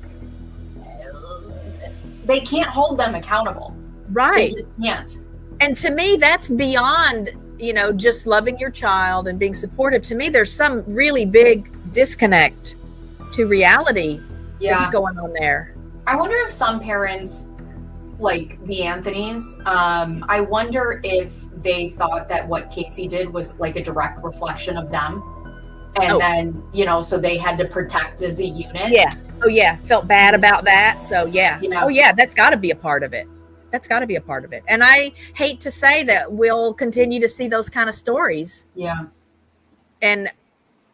S2: they can't hold them accountable.
S1: Right.
S2: They just can't.
S1: And to me, that's beyond, just loving your child and being supportive. To me, there's some really big disconnect to reality that's going on there.
S2: I wonder if some parents, like the Anthonys, I wonder if they thought that what Casey did was like a direct reflection of them. And then, so they had to protect as a unit.
S1: Yeah. Oh, yeah. Felt bad about that. So, yeah. Oh, yeah. That's got to be a part of it. And I hate to say that we'll continue to see those kind of stories.
S2: Yeah.
S1: And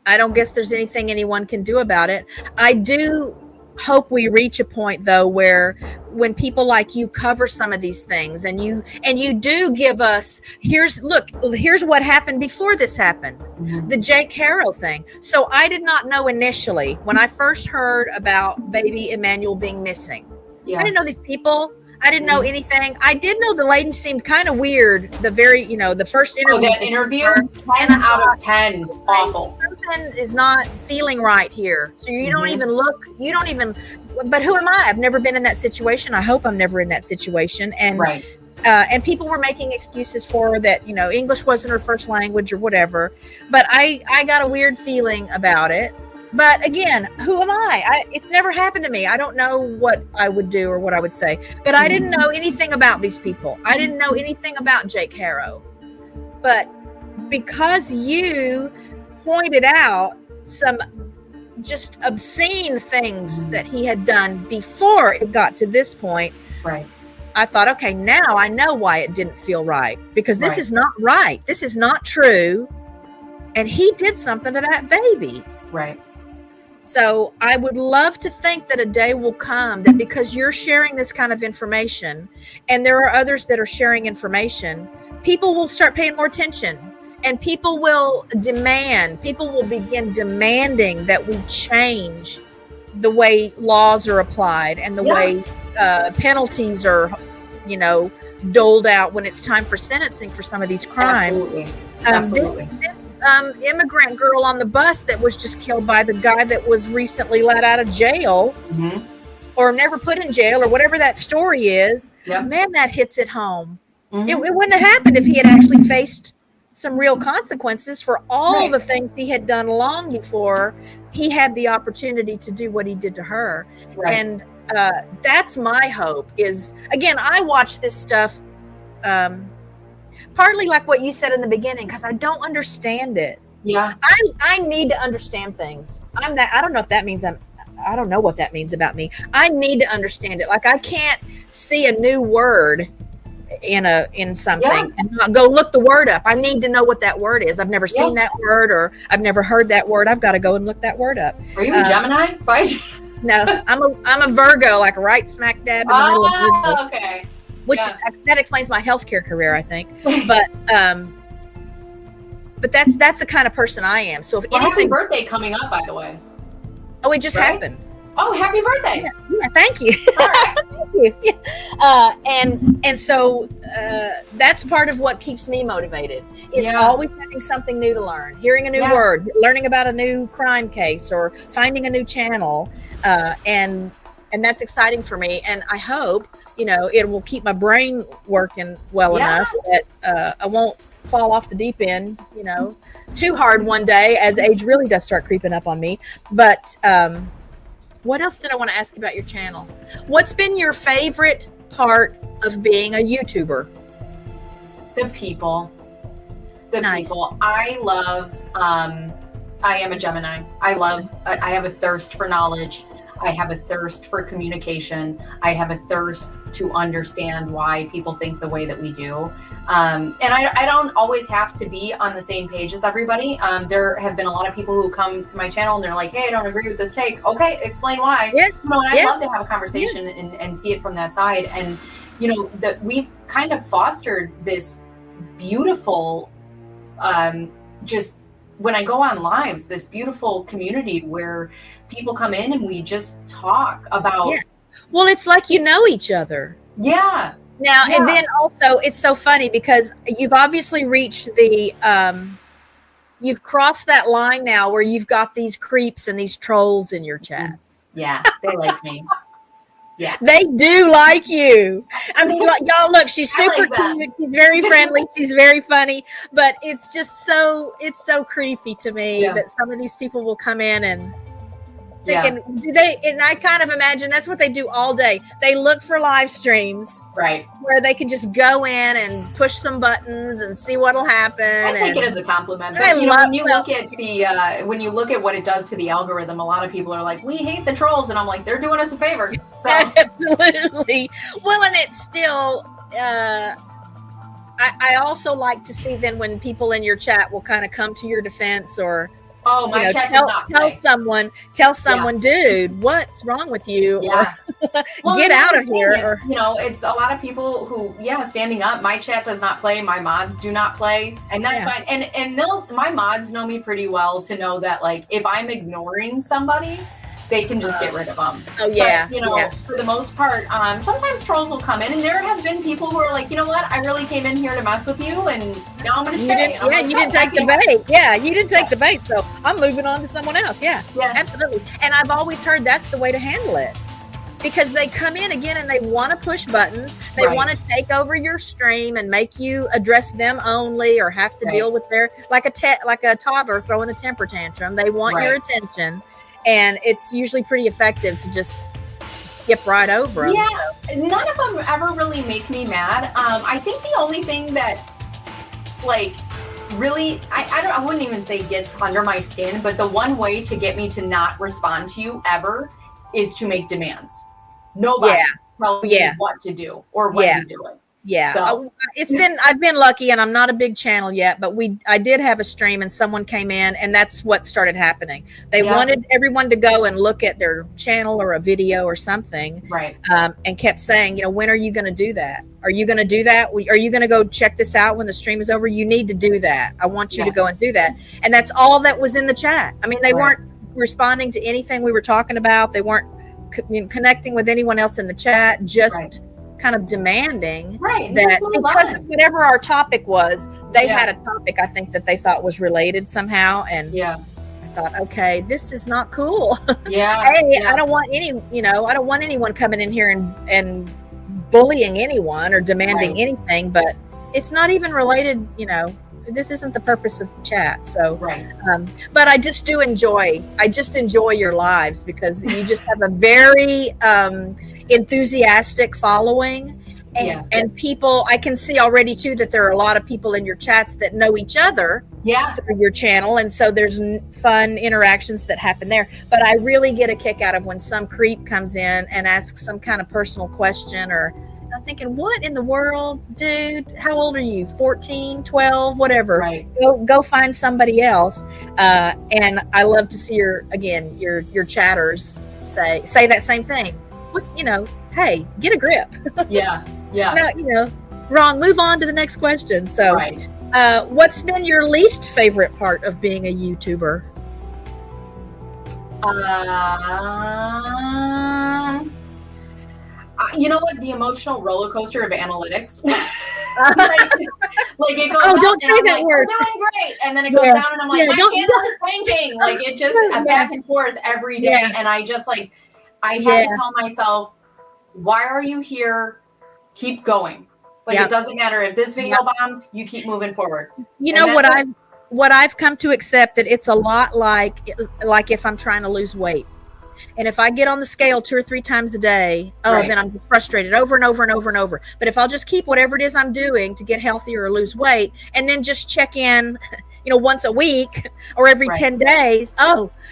S1: I don't guess there's anything anyone can do about it. I do hope we reach a point, though, where when people like you cover some of these things and you do give us, here's what happened before this happened, the Jake Harrow thing. So I did not know initially when I first heard about baby Emmanuel being missing. I didn't know these people. I didn't know anything. I did know the lady seemed kind of weird. The first interview.
S2: That interview, 10 out of 10, awful.
S1: Something is not feeling right here. So you don't even look. You don't even. But who am I? I've never been in that situation. I hope I'm never in that situation. And
S2: right.
S1: And people were making excuses for her that English wasn't her first language or whatever. But I got a weird feeling about it. But again, who am I? It's never happened to me. I don't know what I would do or what I would say. But I didn't know anything about these people. I didn't know anything about Jake Harrow. But because you pointed out some just obscene things that he had done before it got to this point,
S2: right?
S1: I thought, okay, now I know why it didn't feel right. Because this is not right. This is not true. And he did something to that baby.
S2: Right.
S1: So I would love to think that a day will come that because you're sharing this kind of information and there are others that are sharing information, people will start paying more attention and people will begin demanding that we change the way laws are applied and the way penalties are, doled out when it's time for sentencing for some of these crimes.
S2: Absolutely.
S1: This immigrant girl on the bus that was just killed by the guy that was recently let out of jail or never put in jail or whatever that story is, man, that hits it home. It wouldn't have happened if he had actually faced some real consequences for all the things he had done long before he had the opportunity to do what he did to her.
S2: Right.
S1: And that's my hope is, again, I watch this stuff partly like what you said in the beginning, because I don't understand it.
S2: Yeah.
S1: I need to understand things. I don't know if that means I don't know what that means about me. I need to understand it. Like I can't see a new word in something and not go look the word up. I need to know what that word is. I've never seen that word or I've never heard that word. I've got to go and look that word up.
S2: Are you a Gemini?
S1: No, I'm a Virgo, like right smack dab in the middle of Virgo.
S2: Okay.
S1: Which that explains my healthcare career, I think. But that's the kind of person I am. So if
S2: happy birthday coming up, by the way.
S1: Oh, it just happened.
S2: Oh, happy birthday!
S1: Yeah, thank you.
S2: All right.
S1: Thank you. Yeah. And so that's part of what keeps me motivated is always having something new to learn, hearing a new word, learning about a new crime case, or finding a new channel, and that's exciting for me. And I hope it will keep my brain working well enough that I won't fall off the deep end, too hard one day as age really does start creeping up on me. But what else did I want to ask you about your channel? What's been your favorite part of being a YouTuber?
S2: The people. The
S1: Nice.
S2: people. I love, I am a Gemini. I have a thirst for knowledge. I have a thirst for communication. I have a thirst to understand why people think the way that we do. And I don't always have to be on the same page as everybody. There have been a lot of people who come to my channel and they're like, hey, I don't agree with this take. Okay, explain why.
S1: Yeah.
S2: You know, and I'd love to have a conversation and see it from that side. And, you know, that we've kind of fostered this beautiful, just when I go on lives, this beautiful community where people come in and we just talk about.
S1: Yeah. Well, it's like you know each other.
S2: Yeah.
S1: Now, and then also it's so funny because you've obviously reached the, you've crossed that line now where you've got these creeps and these trolls in your chats.
S2: Yeah, they like me. Yeah,
S1: they do like you. I mean, y'all look, she's super cute. She's very friendly. She's very funny, but it's just it's so creepy to me that some of these people will come in and thinking and I kind of imagine that's what they do all day. They look for live streams,
S2: right,
S1: where they can just go in and push some buttons and see what'll happen.
S2: I take it as a compliment. But you know, when you look at the when you look at what it does to the algorithm, a lot of people are like, "We hate the trolls," and I'm like, "They're doing us a favor." So.
S1: Absolutely. Well, and it's still. I also like to see then when people in your chat will kind of come to your defense or.
S2: Oh, my chat does not
S1: tell someone, dude, what's wrong with you?
S2: Yeah.
S1: Or get out of here.
S2: Or, you know, it's a lot of people who, standing up. My chat does not play. My mods do not play, and that's fine. And my mods know me pretty well to know that, like, if I'm ignoring somebody, they can just get rid of them.
S1: Oh yeah.
S2: But, you know, for the most part, sometimes trolls will come in, and there have been people who are like, you know what, I really came in here to mess with you, and now I'm going to stay.
S1: You didn't take the bait. Yeah, you didn't take the bait, so I'm moving on to someone else. Yeah, absolutely. And I've always heard that's the way to handle it. Because they come in again and they want to push buttons. They want to take over your stream and make you address them only or have to deal with their, like a toddler throwing a temper tantrum. They want your attention. And it's usually pretty effective to just skip right over them.
S2: Yeah, so. None of them ever really make me mad. I think the only thing that, like, really, I wouldn't even say get under my skin, but the one way to get me to not respond to you ever is to make demands. Nobody tells me what to do or when to do it.
S1: Yeah,
S2: so,
S1: I've been lucky, and I'm not a big channel yet, but I did have a stream, and someone came in, and that's what started happening. They wanted everyone to go and look at their channel or a video or something,
S2: right?
S1: And kept saying, you know, when are you going to do that? Are you going to do that? Are you going to go check this out when the stream is over? You need to do that. I want you to go and do that. And that's all that was in the chat. I mean, they weren't responding to anything we were talking about. They weren't connecting with anyone else in the chat. Just. Kind of demanding that because of whatever our topic was, they had a topic I think that they thought was related somehow, and I thought, okay, this is not cool. I don't want I don't want anyone coming in here and bullying anyone or demanding anything, but it's not even related. You know, this isn't the purpose of the chat. So, but I just enjoy your lives because you just have a very enthusiastic following, and people. I can see already too that there are a lot of people in your chats that know each other through your channel, and so there's fun interactions that happen there. But I really get a kick out of when some creep comes in and asks some kind of personal question, or I'm thinking, what in the world, dude? How old are you? 14, 12, whatever. Go find somebody else. And I love to see your chatters say that same thing. Hey, get a grip. No, wrong. Move on to the next question. So, what's been your least favorite part of being a YouTuber?
S2: You know what? The emotional roller coaster of analytics. like it goes up,
S1: don't say that word.
S2: We're doing great, and then it goes down, and I'm like, my channel is tanking. Like it just back and forth every day, and I just I have to tell myself, why are you here? Keep going. Like it doesn't matter if this video bombs, you keep moving forward. You know
S1: what I've come to accept, that it's a lot like if I'm trying to lose weight. And if I get on the scale 2 or 3 times a day, then I'm frustrated over and over and over and over. But if I'll just keep whatever it is I'm doing to get healthier or lose weight, and then just check in, once a week or every 10 days,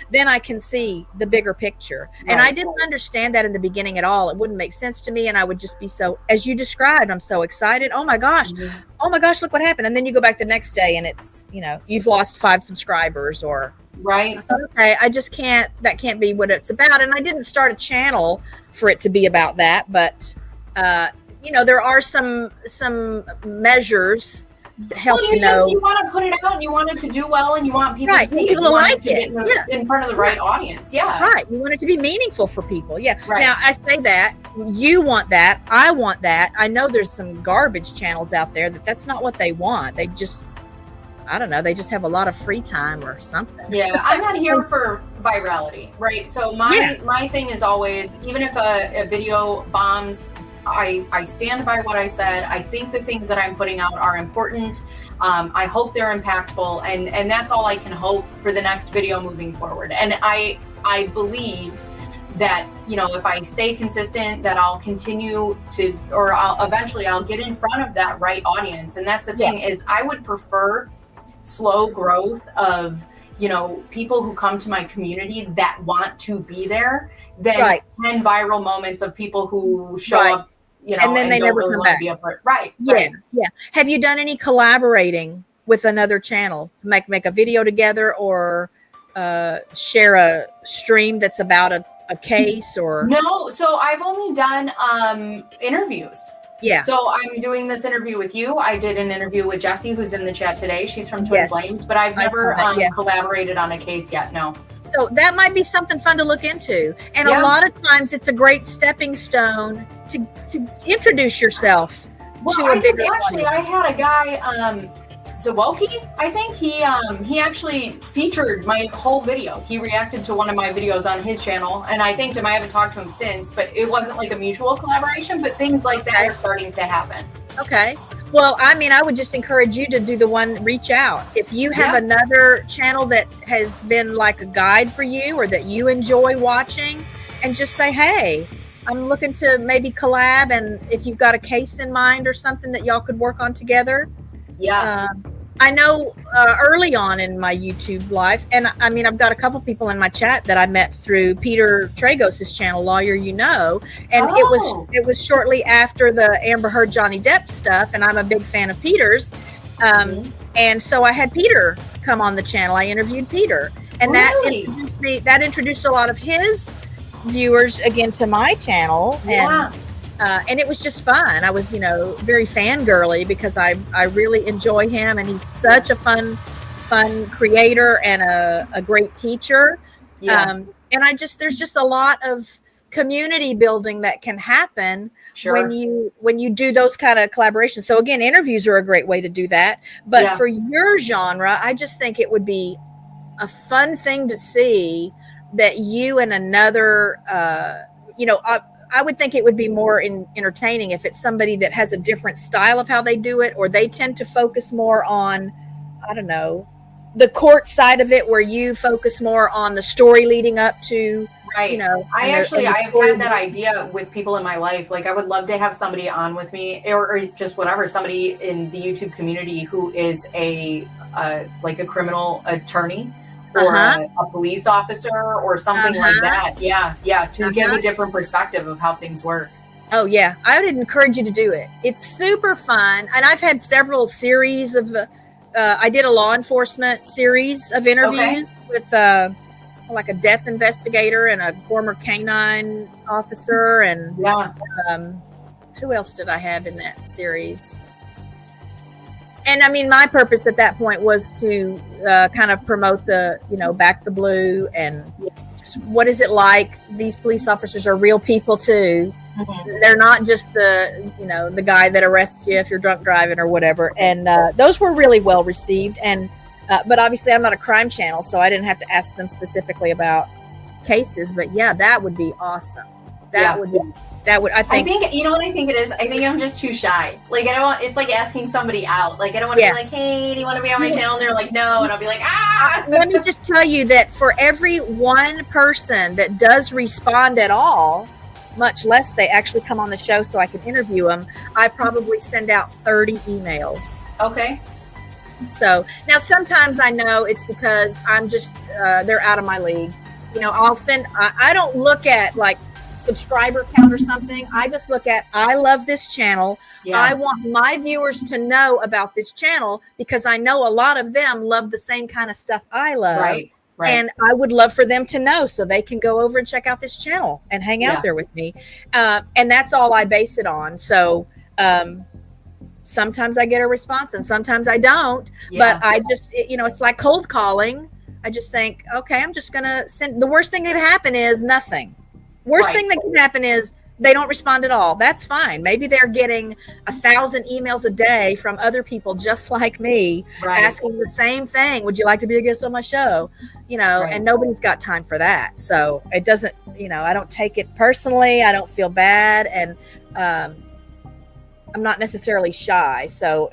S1: then I can see the bigger picture. And I didn't understand that in the beginning at all. It wouldn't make sense to me. And I would just be so, as you described, I'm so excited. Oh my gosh, look what happened. And then you go back the next day and it's, you've lost 5 subscribers or. Right. I thought, okay, that can't be what it's about. And I didn't start a channel for it to be about that. But, there are some measures help
S2: you want to put it out and you want it to do well and you want people to see it. You want it to get in front of the right audience. Yeah.
S1: Right. You want it to be meaningful for people. Yeah. Right. Now I say that you want that. I want that. I know there's some garbage channels out there that's not what they want. They just, I don't know. They just have a lot of free time or something.
S2: Yeah. I'm not here for virality. Right. So my thing is always, even if a video bombs, I stand by what I said. I think the things that I'm putting out are important. I hope they're impactful, and that's all I can hope for the next video moving forward. And I believe that, if I stay consistent, that I'll continue to, or eventually I'll get in front of that right audience. And that's the thing is I would prefer slow growth of, people who come to my community that want to be there than 10 viral moments of people who show up,
S1: and then they never really come back.
S2: Be a part. Right.
S1: Yeah. Yeah. Have you done any collaborating with another channel? Make a video together or share a stream that's about a case or?
S2: No. So I've only done interviews.
S1: Yeah.
S2: So I'm doing this interview with you. I did an interview with Jessie, who's in the chat today. She's from Twin Flames, but I've never collaborated on a case yet. No.
S1: So that might be something fun to look into. And a lot of times it's a great stepping stone to introduce yourself to a bigger audience.
S2: I had a guy, Zawoki, I think he actually featured my whole video. He reacted to one of my videos on his channel, and I think I haven't talked to him since, but it wasn't like a mutual collaboration, but things like that are starting to happen.
S1: Okay. Well, I would just encourage you to do the one, reach out. If you have another channel that has been like a guide for you or that you enjoy watching, and just say, hey, I'm looking to maybe collab, and if you've got a case in mind or something that y'all could work on together.
S2: Yeah.
S1: I know early on in my YouTube life, and I've got a couple people in my chat that I met through Peter Tragos' channel, Lawyer You Know, and it was shortly after the Amber Heard Johnny Depp stuff, and I'm a big fan of Peter's, and so I had Peter come on the channel. I interviewed Peter, and that introduced a lot of his viewers again to my channel, and it was just fun. I was, very fangirly because I really enjoy him, and he's such a fun creator and a great teacher. And there's just a lot of community building that can happen when you do those kind of collaborations. So again, interviews are a great way to do that. But for your genre, I just think it would be a fun thing to see that you and another, I would think it would be more entertaining if it's somebody that has a different style of how they do it, or they tend to focus more on, I don't know, the court side of it, where you focus more on the story leading up to,
S2: I've had that idea with people in my life. Like, I would love to have somebody on with me, or just whatever, somebody in the YouTube community who is a criminal attorney, or a police officer or something like that. To give a different perspective of how things work.
S1: Oh yeah, I would encourage you to do it. It's super fun, and I've had several series of I did a law enforcement series of interviews with like a death investigator and a former canine officer, and who else did I have in that series? And my purpose at that point was to kind of promote the, Back the Blue, and just what is it like? These police officers are real people too. Mm-hmm. They're not just the guy that arrests you if you're drunk driving or whatever. And those were really well received. And but obviously I'm not a crime channel, so I didn't have to ask them specifically about cases. But yeah, that would be awesome. That would be I think,
S2: you know what I think it is? I think I'm just too shy. Like, I don't want, it's like asking somebody out. Like, I don't want to be like, hey, do you want to be on my channel? And they're like, no. And I'll be like, ah.
S1: Let me just tell you that for every one person that does respond at all, much less they actually come on the show so I can interview them, I probably send out 30 emails.
S2: Okay.
S1: So now sometimes I know it's because I'm just, they're out of my league. You know, I don't look at like subscriber count or something. I just look at, I love this channel. Yeah. I want my viewers to know about this channel because I know a lot of them love the same kind of stuff I love. Right. And I would love for them to know so they can go over and check out this channel and hang out there with me. And that's all I base it on. So sometimes I get a response and sometimes I don't. But I just, you know, it's like cold calling. I just think, okay, I'm just going to send. The worst thing that can happen is nothing. Worst thing that can happen is they don't respond at all. That's fine. Maybe they're getting 1,000 emails a day from other people just like me asking the same thing. Would you like to be a guest on my show? You know, and nobody's got time for that. So it doesn't, you know, I don't take it personally. I don't feel bad. And I'm not necessarily shy. So,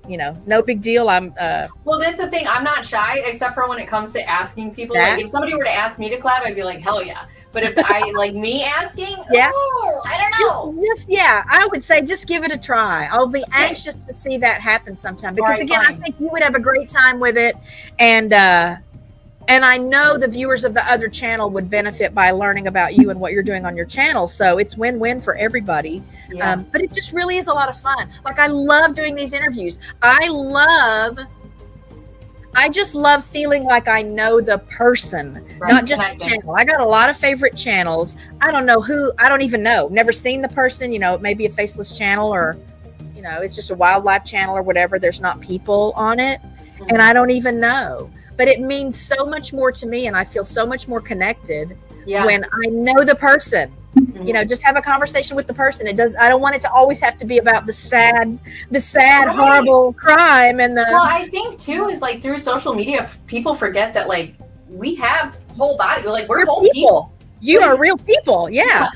S1: you know, no big deal.
S2: Well, that's the thing. I'm not shy, except for when it comes to asking people. Like, if somebody were to ask me to collab, I'd be like, hell yeah. But if I like me asking, I don't know.
S1: I would say just give it a try. I'll be anxious to see that happen sometime because again, I think you would have a great time with it, and I know the viewers of the other channel would benefit by learning about you and what you're doing on your channel. So it's win-win for everybody. Yeah. But it just really is a lot of fun. Like I love doing these interviews. I just love feeling like I know the person, not just the channel. I got a lot of favorite channels. I don't know who, I don't even know. Never seen the person, you know, it may be a faceless channel or, you know, it's just a wildlife channel or whatever. There's not people on it. And I don't even know. But it means so much more to me and I feel so much more connected when I know the person. You know, just have a conversation with the person. I don't want it to always have to be about the sad, horrible crime and the.
S2: Well, I think too is like through social media, people forget that like we have whole body, like we're whole people.
S1: You are real people. Yeah.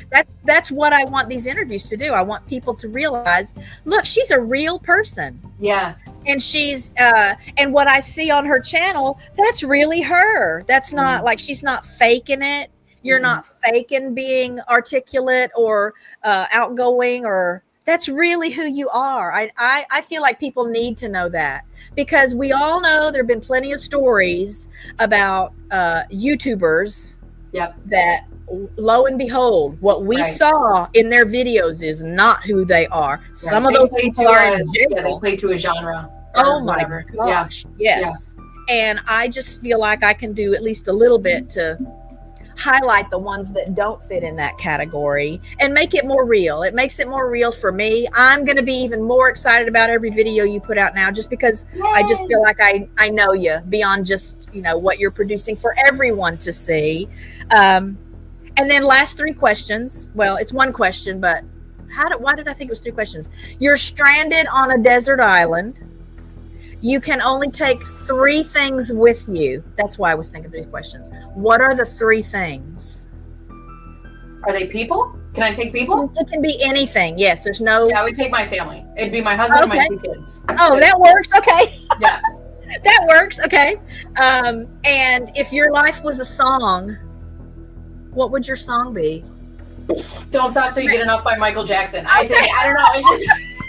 S1: That's what I want these interviews to do. I want people to realize, look, she's a real person.
S2: Yeah.
S1: And she's, and what I see on her channel, that's really her. That's not like, she's not faking it. You're not faking being articulate or outgoing, or that's really who you are. I feel like people need to know that because we all know there have been plenty of stories about YouTubers that lo and behold, what we saw in their videos is not who they are. Some of those people are in jail.
S2: Yeah, they play to a genre.
S1: Oh my gosh. Yes. And I just feel like I can do at least a little bit to highlight the ones that don't fit in that category and make it more real. It makes it more real for me. I'm going to be even more excited about every video you put out now just because I just feel like I know you beyond just, you know, what you're producing for everyone to see. And then last 3 questions. Well, it's 1 question, but why did I think it was 3 questions? You're stranded on a desert island. You can only take 3 things with you. That's why I was thinking 3 questions. What are the 3 things?
S2: Are they people? Can I take people?
S1: It can be anything. Yes, there's no.
S2: Yeah, I would take my family. It'd be my husband and my 2 kids.
S1: Oh, that works. Okay.
S2: Yeah.
S1: That works. Okay. And if your life was a song, what would your song be?
S2: Don't Stop Till You Get Enough by Michael Jackson. I think, I don't know.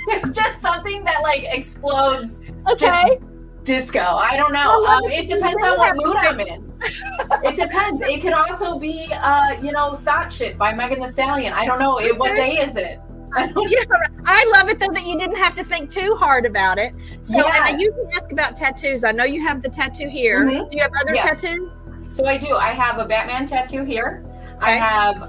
S2: It's just something that like explodes.
S1: Okay.
S2: Disco. I don't know. It depends on what mood I'm in. It depends. It could also be, Thought Shit by Megan Thee Stallion. I don't know. What day is it?
S1: I love it though that you didn't have to think too hard about it. So, and I usually ask about tattoos. I know you have the tattoo here. Do you have other tattoos?
S2: So I do. I have a Batman tattoo here. Okay. I have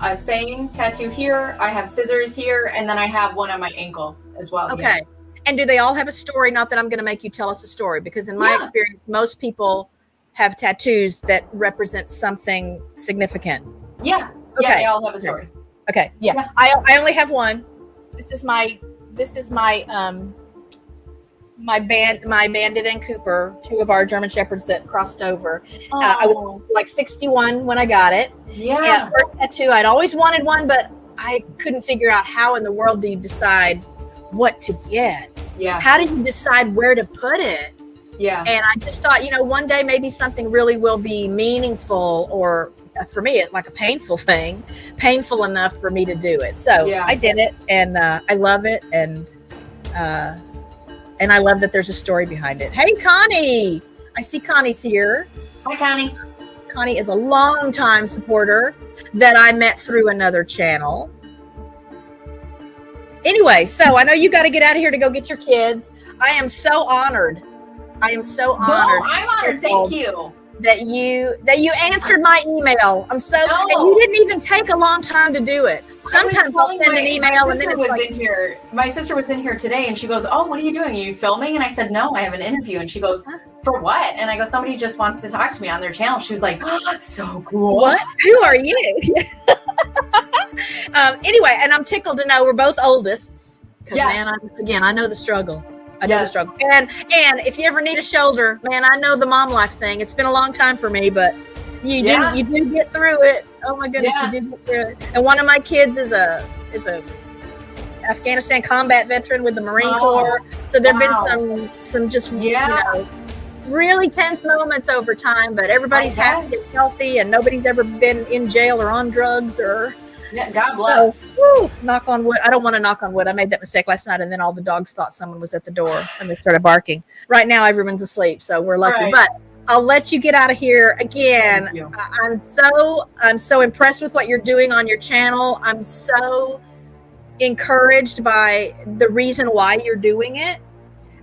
S2: a saying tattoo here. I have scissors here, and then I have one on my ankle as well.
S1: Okay. Yeah. And do they all have a story? Not that I'm going to make you tell us a story, because in my experience, most people have tattoos that represent something significant.
S2: Yeah. Okay. Yeah, they all have a story.
S1: Okay. Yeah. I only have one. This is my Bandit and Cooper, 2 of our German Shepherds that crossed over. I was like 61 when I got it. Yeah. First tattoo, I'd always wanted one, but I couldn't figure out how in the world do you decide what to get?
S2: Yeah.
S1: How do you decide where to put it?
S2: Yeah.
S1: And I just thought, one day maybe something really will be meaningful, or for me, it's like a painful thing, painful enough for me to do it. So I did it, and I love it. And I love that there's a story behind it. Hey, Connie, I see Connie's here.
S2: Hi, Connie.
S1: Connie is a longtime supporter that I met through another channel. Anyway, so I know you got to get out of here to go get your kids. I am so honored. I'm
S2: honored. Thank you.
S1: That you answered my email. And you didn't even take a long time to do it. Sometimes I'll send an email and then it's like,
S2: in here. My sister was in here today and she goes, "Oh, what are you doing? Are you filming?" And I said, "No, I have an interview." And she goes, "For what?" And I go, "Somebody just wants to talk to me on their channel." She was like, "Oh, so cool."
S1: What? Who are you? Anyway, and I'm tickled to know we're both oldists. Because man, I know the struggle. I know the struggle. And if you ever need a shoulder, man, I know the mom life thing. It's been a long time for me, but you do get through it. Oh my goodness, you do get through it. And one of my kids is a Afghanistan combat veteran with the Marine Corps. So there've been some just really tense moments over time, but everybody's happy and healthy, and nobody's ever been in jail or on drugs or.
S2: Yeah, God bless.
S1: So, knock on wood. I don't want to knock on wood. I made that mistake last night, and then all the dogs thought someone was at the door, and they started barking. Right now, everyone's asleep, so we're lucky. Right. But I'll let you get out of here. Again, I'm so impressed with what you're doing on your channel. I'm so encouraged by the reason why you're doing it.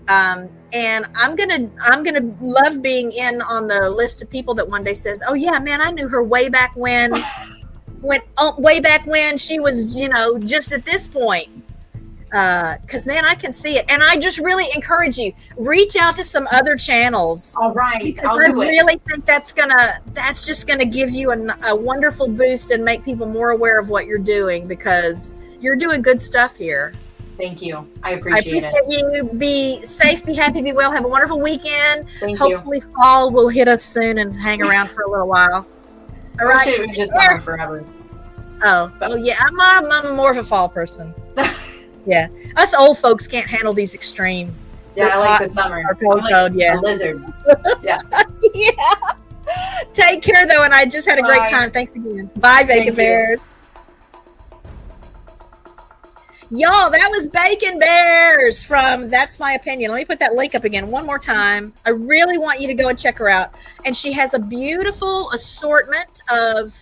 S1: And I'm gonna love being in on the list of people that one day says, "Oh yeah, man, I knew her way back when." Way back when she was, just at this point. Because, man, I can see it. And I just really encourage you, reach out to some other channels.
S2: All right.
S1: Because I really think that's just going to give you a wonderful boost and make people more aware of what you're doing, because you're doing good stuff here.
S2: Thank you. I appreciate it.
S1: You. Be safe, be happy, be well. Have a wonderful weekend.
S2: Hopefully
S1: fall will hit us soon and hang around for a little while. All right.
S2: It was just summer forever.
S1: Oh yeah, I'm more of a fall person. Yeah, us old folks can't handle these extreme.
S2: Yeah, I like the summer.
S1: Cold, yeah.
S2: A lizard. Yeah.
S1: Yeah. Take care though, and I just had a great time. Thanks again. Bye, Bacon Bears. Y'all, that was Bacon Bears from That's My Opinion. Let me put that link up again one more time. I really want you to go and check her out. And she has a beautiful assortment of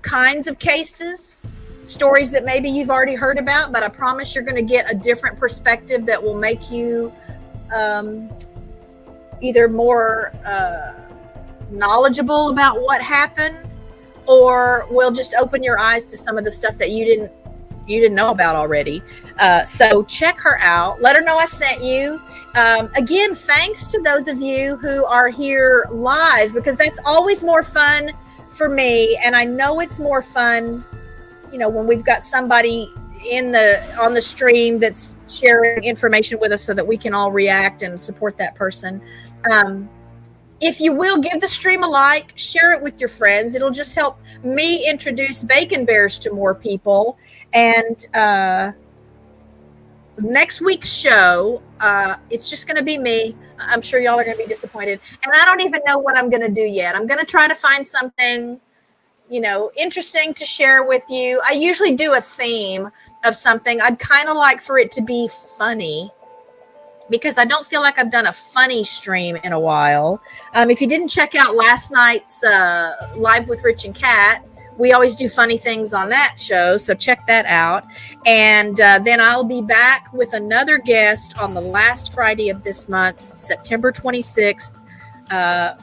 S1: kinds of cases, stories that maybe you've already heard about, but I promise you're going to get a different perspective that will make you either more knowledgeable about what happened, or will just open your eyes to some of the stuff that you didn't know about already. So check her out. Let her know I sent you. Again, thanks to those of you who are here live, because that's always more fun for me. And I know it's more fun, when we've got somebody on the stream that's sharing information with us so that we can all react and support that person. If you will, give the stream a like, share it with your friends. It'll just help me introduce Bacon Bears to more people. And next week's show, it's just going to be me. I'm sure y'all are going to be disappointed. And I don't even know what I'm going to do yet. I'm going to try to find something, interesting to share with you. I usually do a theme of something. I'd kind of like for it to be funny, because I don't feel like I've done a funny stream in a while. If you didn't check out last night's Live with Rich and Kat, we always do funny things on that show, so check that out. And then I'll be back with another guest on the last Friday of this month, September 26th.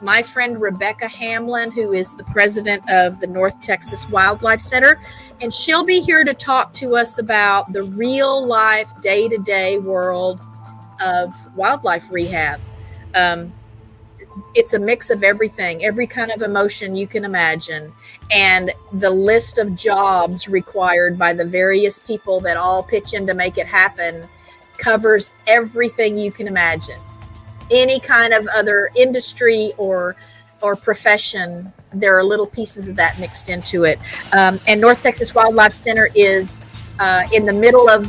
S1: My friend Rebecca Hamlin, who is the president of the North Texas Wildlife Center, and she'll be here to talk to us about the real life, day-to-day world of wildlife rehab. It's a mix of everything, every kind of emotion you can imagine, and the list of jobs required by the various people that all pitch in to make it happen covers everything you can imagine. Any kind of other industry or or profession, there are little pieces of that mixed into it. And North Texas Wildlife Center is in the middle of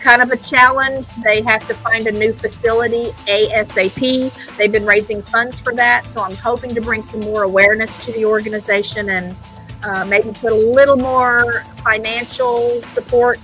S1: kind of a challenge. They have to find a new facility ASAP. They've been raising funds for that, so I'm hoping to bring some more awareness to the organization and maybe put a little more financial support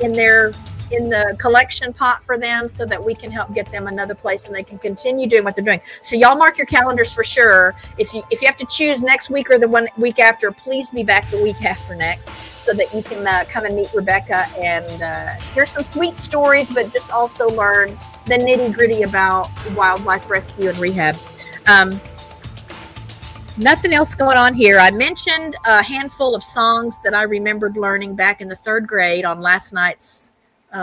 S1: in the collection pot for them, so that we can help get them another place and they can continue doing what they're doing. So y'all mark your calendars for sure. If you have to choose next week or the one week after, please be back the week after next, so that you can come and meet Rebecca and hear some sweet stories, but just also learn the nitty-gritty about wildlife rescue and rehab. Nothing else going on here. I mentioned a handful of songs that I remembered learning back in the 3rd grade on last night's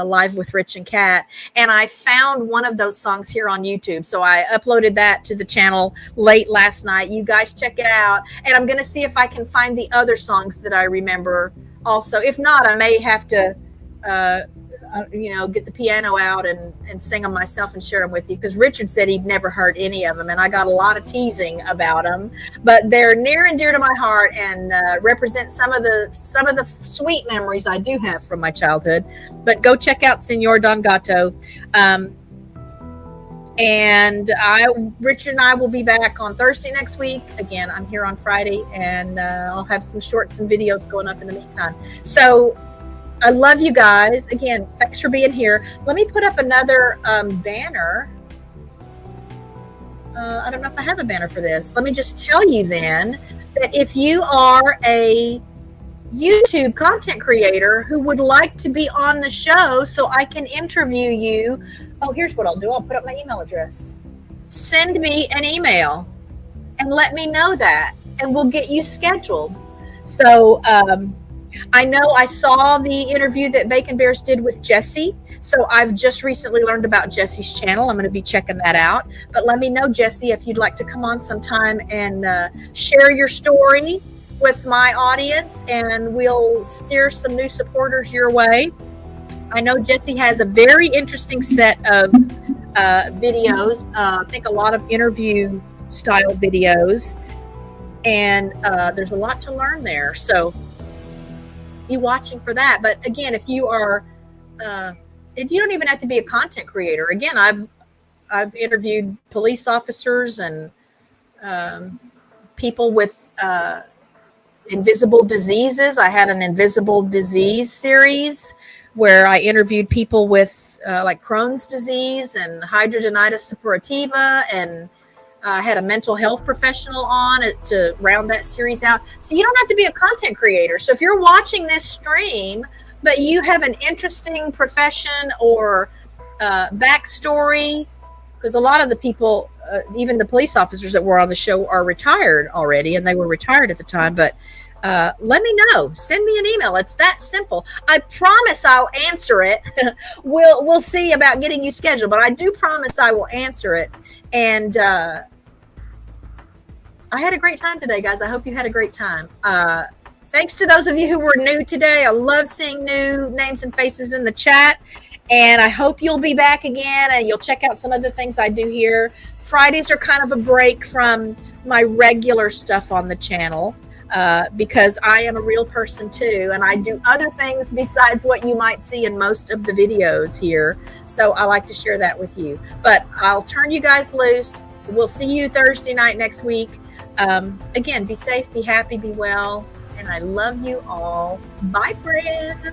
S1: Live with Rich and Kat, and I found one of those songs here on YouTube, so I uploaded that to the channel late last night. You guys check it out, and I'm going to see if I can find the other songs that I remember also. If not, I may have to get the piano out and sing them myself and share them with you, because Richard said he'd never heard any of them, and I got a lot of teasing about them, but they're near and dear to my heart and represent some of the sweet memories I do have from my childhood. But go check out Senor Don Gato. And Richard and I will be back on Thursday next week. Again, I'm here on Friday, and I'll have some shorts and videos going up in the meantime. So I love you guys. Again, thanks for being here. Let me put up another banner. I don't know if I have a banner for this. Let me just tell you then that if you are a YouTube content creator who would like to be on the show so I can interview you, here's what I'll do. I'll put up my email address. Send me an email and let me know that, and we'll get you scheduled. So, I know I saw the interview that Bacon Bears did with Jesse, so I've just recently learned about Jesse's channel. I'm going to be checking that out. But let me know, Jesse, if you'd like to come on sometime and share your story with my audience, and we'll steer some new supporters your way. I know Jesse has a very interesting set of videos. I think a lot of interview style videos, and there's a lot to learn there. So be watching for that. But again, if you are, you don't even have to be a content creator. Again, I've interviewed police officers and people with invisible diseases. I had an invisible disease series where I interviewed people with like Crohn's disease and hidradenitis suppurativa, and I had a mental health professional on it to round that series out. So you don't have to be a content creator. So if you're watching this stream, but you have an interesting profession or backstory, because a lot of the people, even the police officers that were on the show, are retired already, and they were retired at the time. But let me know. Send me an email. It's that simple. I promise I'll answer it. We'll see about getting you scheduled, but I do promise I will answer it. And I had a great time today, guys. I hope you had a great time. Thanks to those of you who were new today. I love seeing new names and faces in the chat. And I hope you'll be back again and you'll check out some of the things I do here. Fridays are kind of a break from my regular stuff on the channel because I am a real person too. And I do other things besides what you might see in most of the videos here. So I like to share that with you. But I'll turn you guys loose. We'll see you Thursday night next week. Again, be safe, be happy, be well. And I love you all. Bye, friends.